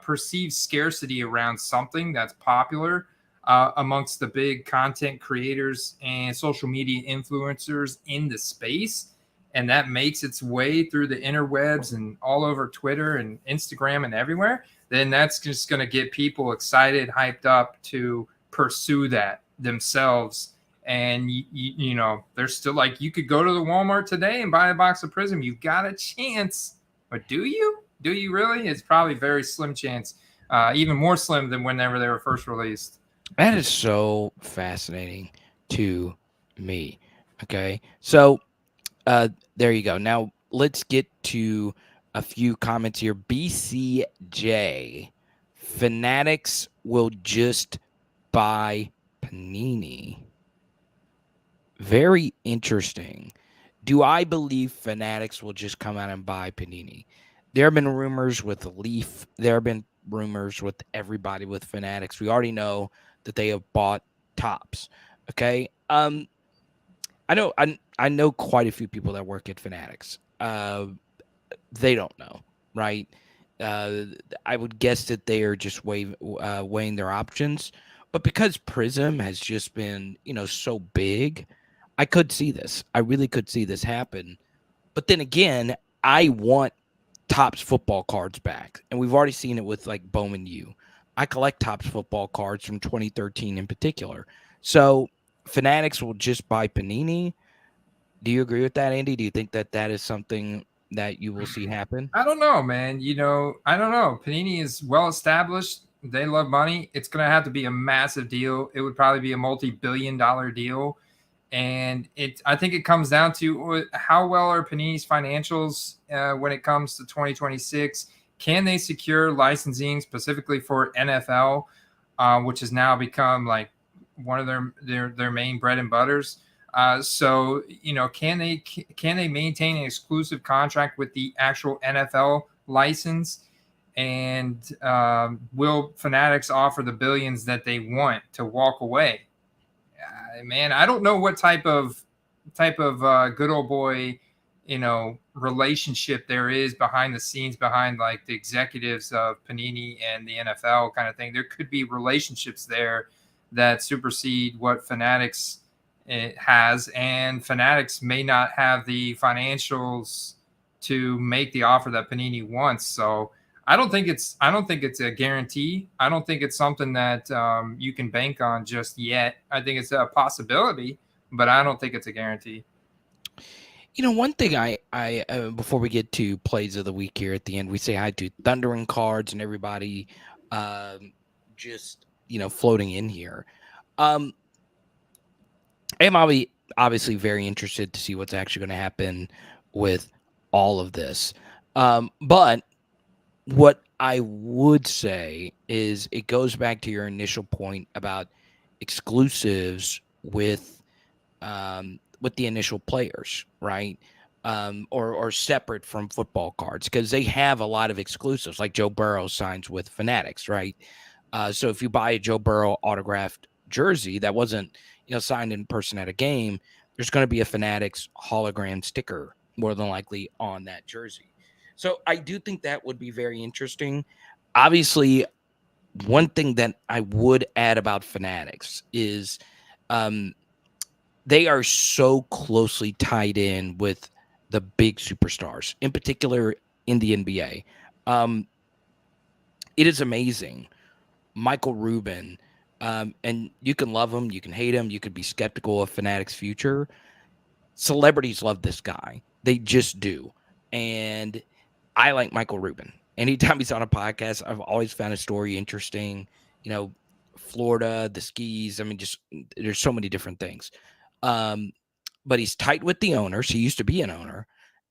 perceived scarcity around something that's popular, amongst the big content creators and social media influencers in the space, and that makes its way through the interwebs and all over Twitter and Instagram and everywhere, then that's just going to get people excited, hyped up to pursue that themselves. And you know, there's still, like, you could go to the Walmart today and buy a box of Prism. You've got a chance, but do you? Do you really? It's probably very slim chance, even more slim than whenever they were first released. That is so fascinating to me. Okay. So there you go. Now let's get to a few comments here. BCJ, Fanatics will just buy Panini. Very interesting. Do I believe Fanatics will just come out and buy Panini? There have been rumors with Leaf. There have been rumors with everybody with Fanatics. We already know that they have bought Tops. Okay. I know quite a few people that work at Fanatics. They don't know, right? I would guess that they are just weighing their options. But because Prism has just been, so big, I could see this. I really could see this happen. But then again, I want Topps football cards back. And we've already seen it with like Bowman U. I collect Topps football cards from 2013 in particular. So Fanatics will just buy Panini. Do you agree with that, Andy? Do you think that that is something that you will see happen? I don't know, man. I don't know. Panini is well established. They love money. It's going to have to be a massive deal. It would probably be a multi-billion-dollar deal. And I think it comes down to how well are Panini's financials when it comes to 2026. Can they secure licensing specifically for NFL, which has now become like one of their main bread and butters? So can they maintain an exclusive contract with the actual NFL license? And will Fanatics offer the billions that they want to walk away? Man, I don't know what type of good old boy, relationship there is behind the scenes, behind like the executives of Panini and the NFL kind of thing. There could be relationships there that supersede what Fanatics has, and Fanatics may not have the financials to make the offer that Panini wants. So I don't think it's a guarantee. I don't think it's something that you can bank on just yet. I think it's a possibility, but I don't think it's a guarantee. One thing I before we get to plays of the week here at the end, we say hi to Thundering Cards and everybody just floating in here. I am obviously very interested to see what's actually going to happen with all of this. But what I would say is it goes back to your initial point about exclusives with the initial players, right? Or separate from football cards, because they have a lot of exclusives. Like Joe Burrow signs with Fanatics, right? So if you buy a Joe Burrow autographed jersey that wasn't signed in person at a game, there's going to be a Fanatics hologram sticker more than likely on that jersey. So I do think that would be very interesting. Obviously, one thing that I would add about Fanatics is they are so closely tied in with the big superstars, in particular in the NBA. It is amazing. Michael Rubin, and you can love him, you can hate him, you could be skeptical of Fanatics' future. Celebrities love this guy. They just do. And I like Michael Rubin. Anytime he's on a podcast, I've always found his story interesting. Florida, the skis. I mean, just there's so many different things. But he's tight with the owners. He used to be an owner,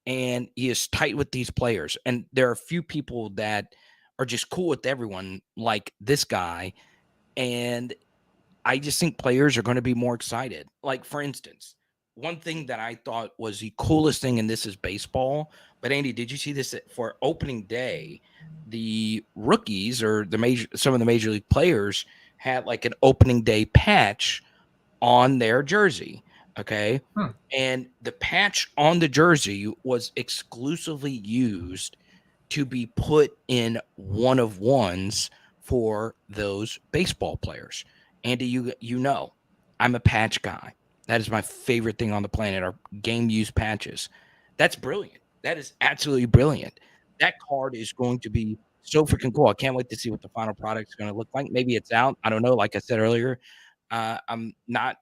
and he is tight with these players. And there are a few people that are just cool with everyone, like this guy. And I just think players are going to be more excited. Like, for instance, one thing that I thought was the coolest thing, and this is baseball. But Andy, did you see this for opening day? The rookies or some of the major league players had like an opening day patch on their jersey. Okay. And the patch on the jersey was exclusively used to be put in one of ones for those baseball players. Andy, you know, I'm a patch guy. That is my favorite thing on the planet are game use patches. That's brilliant. That is absolutely brilliant. That card is going to be so freaking cool. I can't wait to see what the final product is going to look like. Maybe it's out. I don't know. Like I said earlier, I'm not,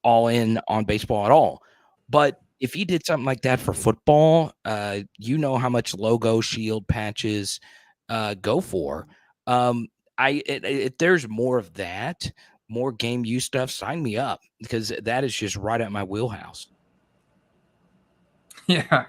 all in on baseball at all. But if he did something like that for football, you know how much logo shield patches go for. Um, if there's more of that, more game use stuff, sign me up because that is just right at my wheelhouse. Yeah,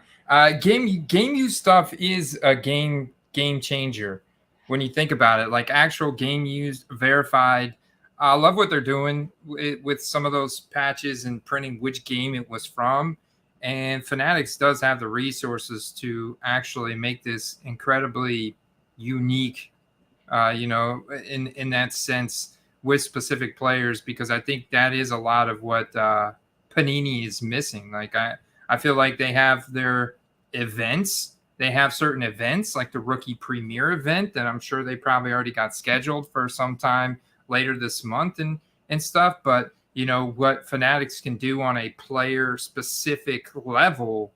game use stuff is a game changer when you think about it. Like actual game use verified. I love what they're doing with some of those patches and printing which game it was from. And Fanatics does have the resources to actually make this incredibly unique, in that sense with specific players, because I think that is a lot of what Panini is missing. Like I feel like they have their events. They have certain events like the rookie premiere event that I'm sure they probably already got scheduled for sometime later this month and stuff. But what Fanatics can do on a player specific level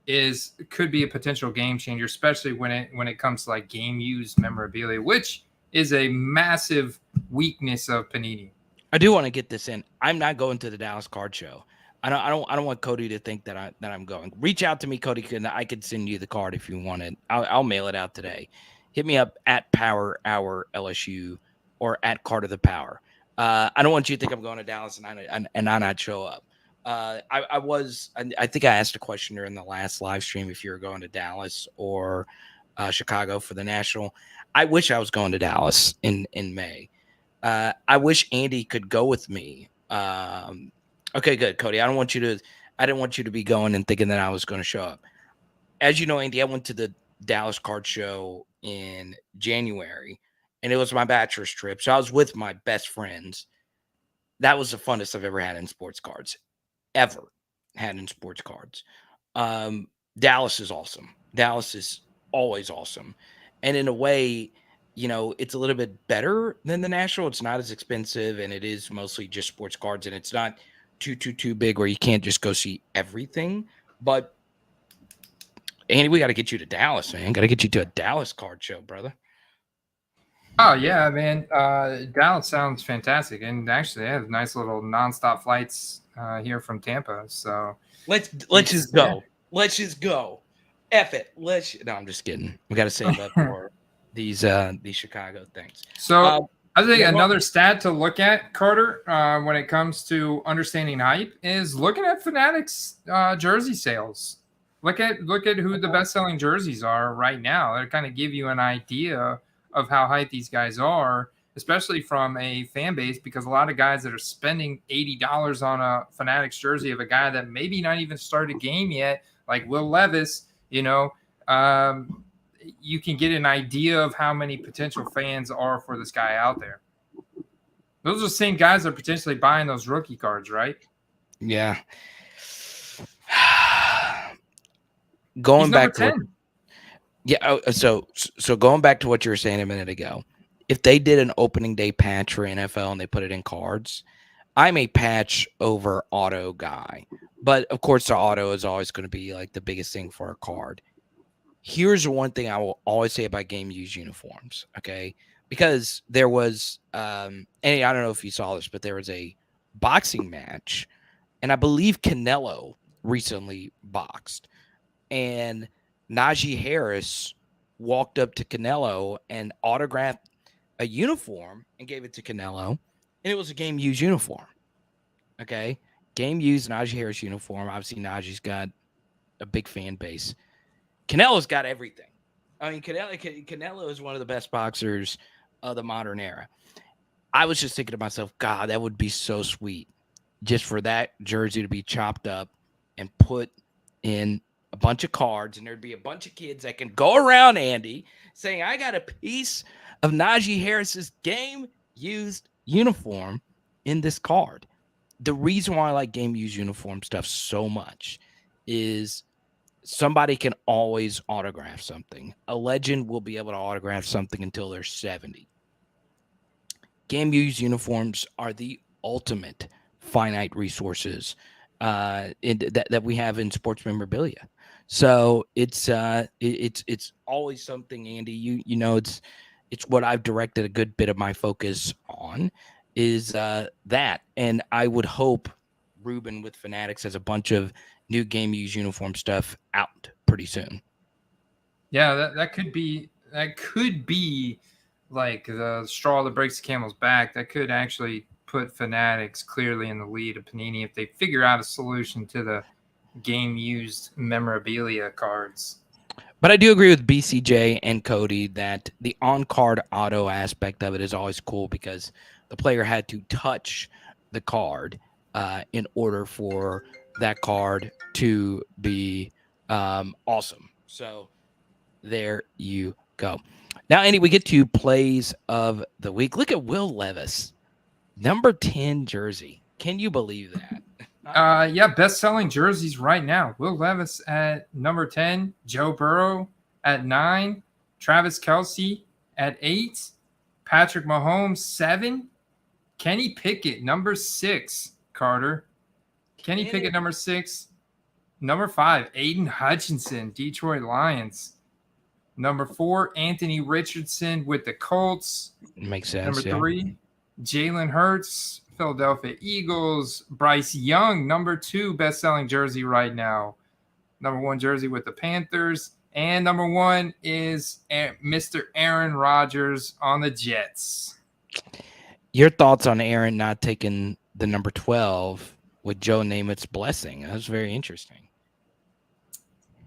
is could be a potential game changer, especially when it comes to like game used memorabilia, which is a massive weakness of Panini. I do want to get this in. I'm not going to the Dallas Card Show. I don't want Cody to think that I'm going. Reach out to me, Cody, and I could send you the card if you want it. I'll mail it out today. Hit me up at Power Hour LSU or at Card of the Power. I don't want you to think I'm going to Dallas and I not show up. I think I asked a question during the last live stream if you were going to Dallas or Chicago for the National. I wish I was going to Dallas in May. I wish Andy could go with me. Okay, good, Cody. I didn't want you to be going and thinking that I was going to show up. As you know, Andy, I went to the Dallas Card Show in January, and it was my bachelor's trip. So I was with my best friends. That was the funnest I've ever had in sports cards. Ever had in sports cards. Dallas is awesome. Dallas is always awesome. And in a way, it's a little bit better than the National. It's not as expensive, and it is mostly just sports cards, and it's not too big where you can't just go see everything. But Andy, we got to get you to Dallas, man. Got to get you to a Dallas card show, brother. Oh yeah, man. Dallas sounds fantastic, and actually, they have nice little nonstop flights here from Tampa. So let's just go. Yeah. Let's just go. F it. No, I'm just kidding. We got to save up for these Chicago things. So I think another stat to look at, Carter, when it comes to understanding hype, is looking at Fanatics jersey sales. Look at who the best selling jerseys are right now. They kind of give you an idea of how hype these guys are, especially from a fan base, because a lot of guys that are spending $80 on a Fanatics jersey of a guy that maybe not even started a game yet, like Will Levis, you can get an idea of how many potential fans are for this guy out there. Those are the same guys that are potentially buying those rookie cards, right? Yeah. Going back to so going back to what you were saying a minute ago, if they did an opening day patch for NFL and they put it in cards, I'm a patch over auto guy. But of course, the auto is always going to be like the biggest thing for a card. Here's one thing I will always say about game use uniforms, okay? Because there was, and I don't know if you saw this, but there was a boxing match, and I believe Canelo recently boxed, and Najee Harris walked up to Canelo and autographed a uniform and gave it to Canelo, and it was a game use uniform, okay? Game use Najee Harris uniform. Obviously, Najee's got a big fan base. Canelo's got everything. I mean, Canelo is one of the best boxers of the modern era. I was just thinking to myself, God, that would be so sweet just for that jersey to be chopped up and put in a bunch of cards, and there'd be a bunch of kids that can go around, Andy, saying, I got a piece of Najee Harris's game-used uniform in this card. The reason why I like game-used uniform stuff so much is somebody can always autograph something. A legend will be able to autograph something until they're 70. game used uniforms are the ultimate finite resources that we have in sports memorabilia. So it's always something, Andy. You know it's what I've directed a good bit of my focus on is that, and I would hope Ruben with Fanatics has a bunch of new game used uniform stuff out pretty soon. Yeah, that could be like the straw that breaks the camel's back. That could actually put Fanatics clearly in the lead of Panini if they figure out a solution to the game used memorabilia cards. But I do agree with BCJ and Cody that the on card auto aspect of it is always cool because the player had to touch the card in order for that card to be awesome. So there you go. Now, Andy, we get to plays of the week. Look at Will Levis, number 10 jersey. Can you believe that? Yeah, best-selling jerseys right now. Will Levis at number 10, Joe Burrow at 9, Travis Kelce at 8, Patrick Mahomes 7, Kenny Pickett number 6, Carter. Kenny Pickett number 6, number 5, Aiden Hutchinson, Detroit Lions. Number 4, Anthony Richardson with the Colts. Makes sense. Number 3, Jalen Hurts, Philadelphia Eagles. Bryce Young, number 2 best-selling jersey right now. Number 1 jersey with the Panthers. And number 1 is Mr. Aaron Rodgers on the Jets. Your thoughts on Aaron not taking the number 12 with Joe Namath's blessing? That was very interesting.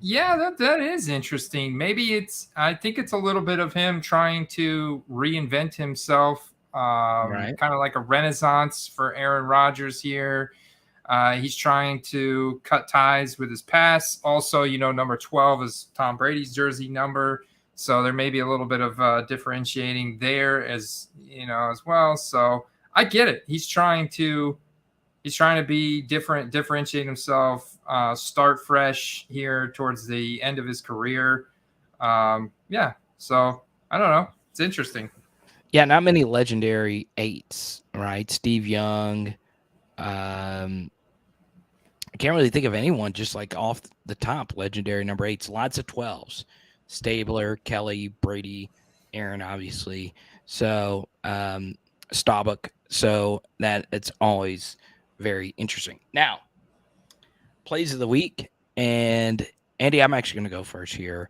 Yeah, that is interesting. Maybe I think it's a little bit of him trying to reinvent himself. Right. Kind of like a renaissance for Aaron Rodgers here. He's trying to cut ties with his past. Also, number 12 is Tom Brady's jersey number. So there may be a little bit of differentiating there as well. So I get it. He's trying to be different, differentiate himself, start fresh here towards the end of his career. Yeah. So I don't know. It's interesting. Yeah, not many legendary 8s, right? Steve Young. I can't really think of anyone just like off the top legendary number 8s. Lots of 12s. Stabler, Kelly, Brady, Aaron, obviously. So Staubach. So that it's always very interesting. Now, plays of the week. And Andy, I'm actually going to go first here.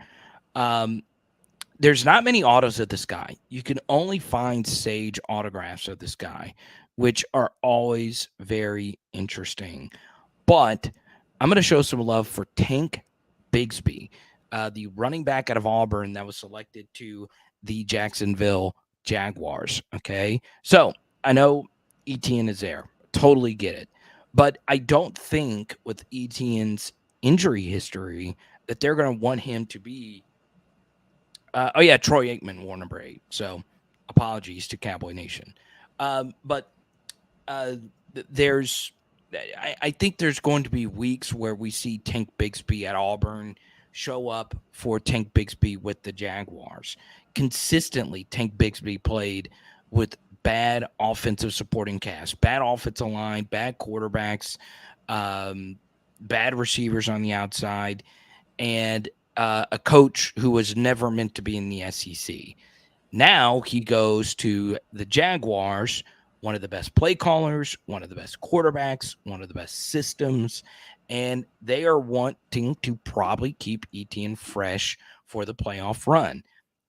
There's not many autos of this guy. You can only find Sage autographs of this guy, which are always very interesting. But I'm going to show some love for Tank Bigsby, the running back out of Auburn that was selected to the Jacksonville Jaguars. Okay. So I know Etienne is there. Totally get it. But I don't think with Etienne's injury history that they're going to want him to be Troy Aikman wore number 8. So apologies to Cowboy Nation. But there's, I think there's going to be weeks where we see Tank Bigsby at Auburn show up for Tank Bigsby with the Jaguars. Consistently, Tank Bigsby played with bad offensive supporting cast, bad offensive line, bad quarterbacks, bad receivers on the outside, and a coach who was never meant to be in the SEC. Now he goes to the Jaguars, one of the best play callers, one of the best quarterbacks, one of the best systems, and they are wanting to probably keep Etienne fresh for the playoff run.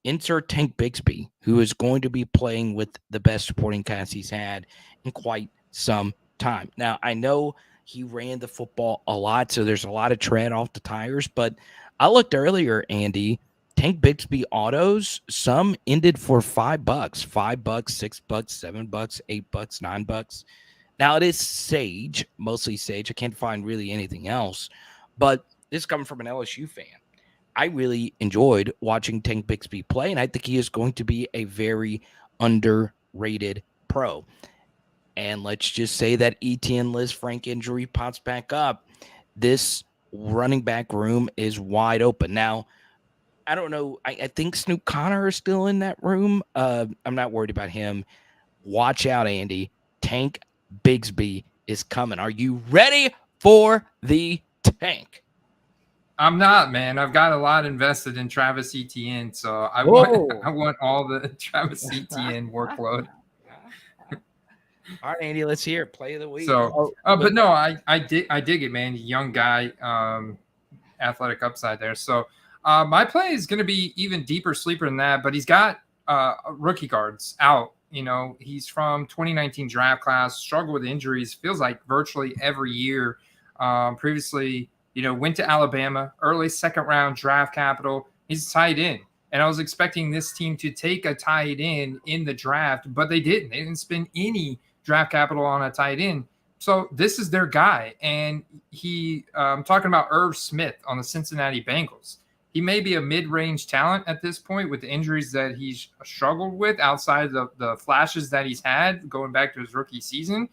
Insert Tank Bigsby, who is going to be playing with the best supporting cast he's had in quite some time. Now, I know he ran the football a lot, so there's a lot of tread off the tires, but I looked earlier, Andy, Tank Bigsby autos, some ended for $5, $5, $6, $7, $8, $9. Now it is Sage, mostly Sage. I can't find really anything else, but this is coming from an LSU fan. I really enjoyed watching Tank Bigsby play, and I think he is going to be a very underrated pro. And let's just say that Etienne Liz Frank injury pops back up. This running back room is wide open. Now, I don't know. I think Snoop Connor is still in that room. I'm not worried about him. watch out, Andy. Tank Bigsby is coming. Are you ready for the tank? I'm not, man. I've got a lot invested in Travis Etienne, so I Whoa. want all the Travis Etienne workload. All right, Andy, let's hear it. Play of the week. So, Oh, but no, I dig it, man. Young guy, athletic upside there. So, my play is going to be even deeper sleeper than that, but he's got rookie cards out. You know, he's from 2019 draft class, struggled with injuries, feels like virtually every year. Previously, you know, went to Alabama, early second round draft capital. He's tight end. And I was expecting this team to take a tight end in the draft, but they didn't. They didn't spend any draft capital on a tight end. So this is their guy. And I'm talking about Irv Smith on the Cincinnati Bengals. He may be a mid-range talent at this point with the injuries that he's struggled with outside of the flashes that he's had going back to his rookie season.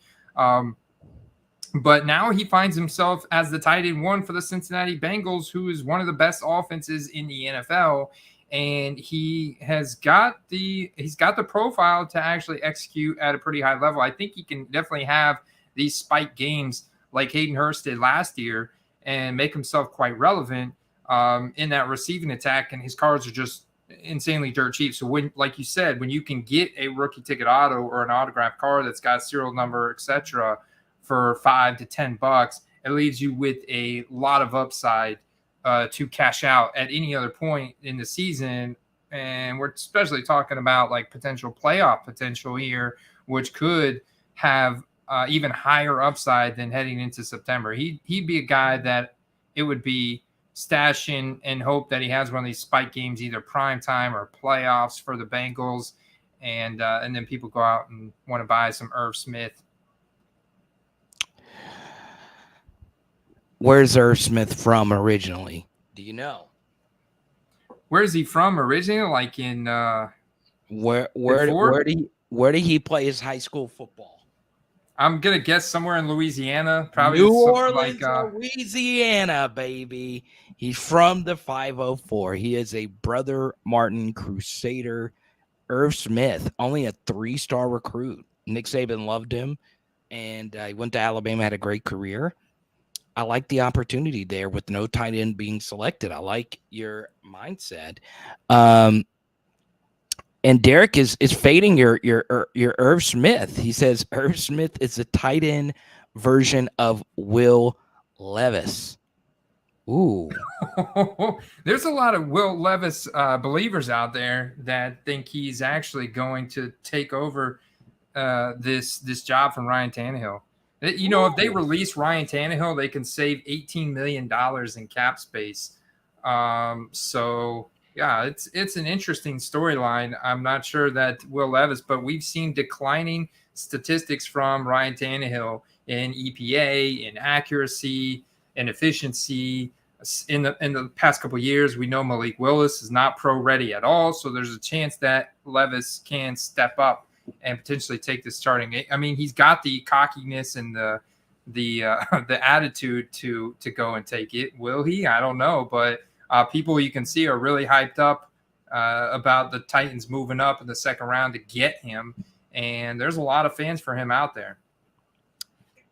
But now he finds himself as the tight end one for the Cincinnati Bengals, who is one of the best offenses in the NFL. And he's got the profile to actually execute at a pretty high level. I think he can definitely have these spike games like Hayden Hurst did last year and make himself quite relevant in that receiving attack. And his cards are just insanely dirt cheap. So when, like you said, when you can get a rookie ticket auto or an autographed card that's got serial number, etc., for $5 to $10, it leaves you with a lot of upside to cash out at any other point in the season. And we're especially talking about like potential playoff potential here, which could have even higher upside than heading into September. He'd be a guy that it would be stashing and hope that he has one of these spike games, either prime time or playoffs for the Bengals. And then people go out and want to buy some Irv Smith. Where's Irv Smith from originally? Do you know? Where is he from originally? Like in where did he play his high school football? I'm gonna guess somewhere in Louisiana, probably New Orleans, Louisiana, baby. He's from the 504. He is a Brother Martin Crusader. Irv Smith, only a 3-star recruit. Nick Saban loved him, and he went to Alabama, had a great career. I like the opportunity there with no tight end being selected. I like your mindset. And Derek is fading your Irv Smith. He says Irv Smith is a tight end version of Will Levis. Ooh. There's a lot of Will Levis believers out there that think he's actually going to take over this job from Ryan Tannehill. You know, if they release Ryan Tannehill, they can save $18 million in cap space. So, yeah, it's an interesting storyline. I'm not sure that Will Levis, but we've seen declining statistics from Ryan Tannehill in EPA, in accuracy, in efficiency. In the past couple of years, we know Malik Willis is not pro ready at all. So there's a chance that Levis can step up and potentially take the starting. I mean, he's got the cockiness and the attitude to go and take it. Will he? I don't know, but people you can see are really hyped up about the Titans moving up in the second round to get him, and there's a lot of fans for him out there.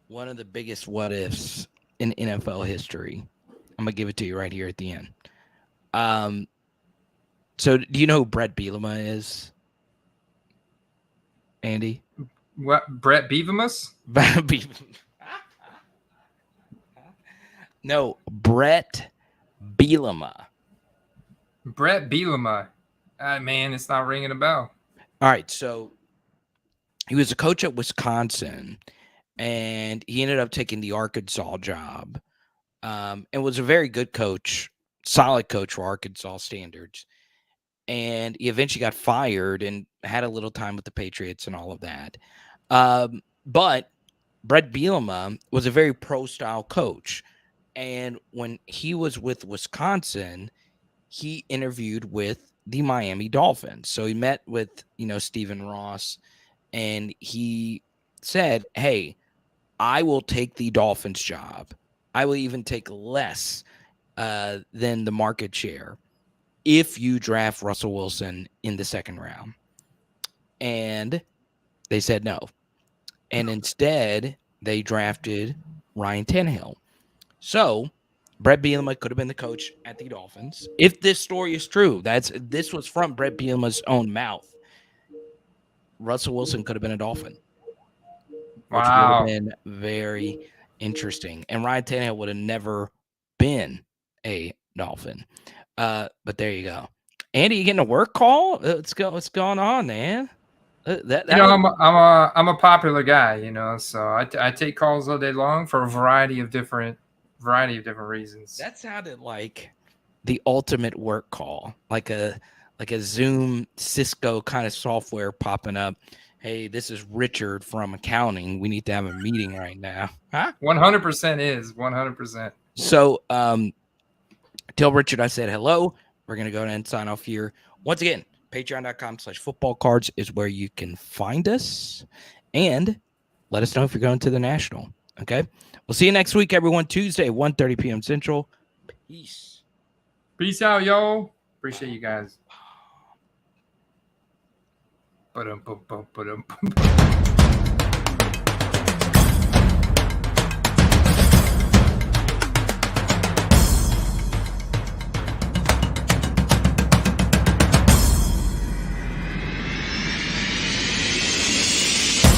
One of the biggest what ifs in NFL history. I'm gonna give it to you right here at the end. So do you know who Brett Bielema is? Andy? What, Brett Beavemus? No, Brett Bielema. Brett Bielema. Man, it's not ringing a bell. All right, so he was a coach at Wisconsin, and he ended up taking the Arkansas job, and was a very good coach, solid coach for Arkansas standards. And he eventually got fired and had a little time with the Patriots and all of that. But Brett Bielema was a very pro-style coach. And when he was with Wisconsin, he interviewed with the Miami Dolphins. So he met with, Stephen Ross, and he said, hey, I will take the Dolphins job. I will even take less than the market share if you draft Russell Wilson in the second round. And They said no. And instead, they drafted Ryan Tannehill. So Brett Bielema could have been the coach at the Dolphins. If this story is true, this was from Brett Bielema's own mouth. Russell Wilson could have been a Dolphin, which would have Wow. been very interesting. And Ryan Tannehill would have never been a Dolphin. But there you go. Andy, you getting a work call? What's going on, man? I'm a popular guy, so I take calls all day long for a variety of different reasons. That sounded like the ultimate work call, like a Zoom Cisco kind of software popping up. Hey, this is Richard from accounting. We need to have a meeting right now. Huh? 100% is 100%. So, tell Richard I said hello. We're going to go ahead and sign off here. Once again, patreon.com/footballcards is where you can find us. And let us know if you're going to the National. Okay. We'll see you next week, everyone. Tuesday, 1:30 p.m. Central. Peace. Peace out, yo. Appreciate you guys. Ba-dum-bum-bum, ba-dum-bum.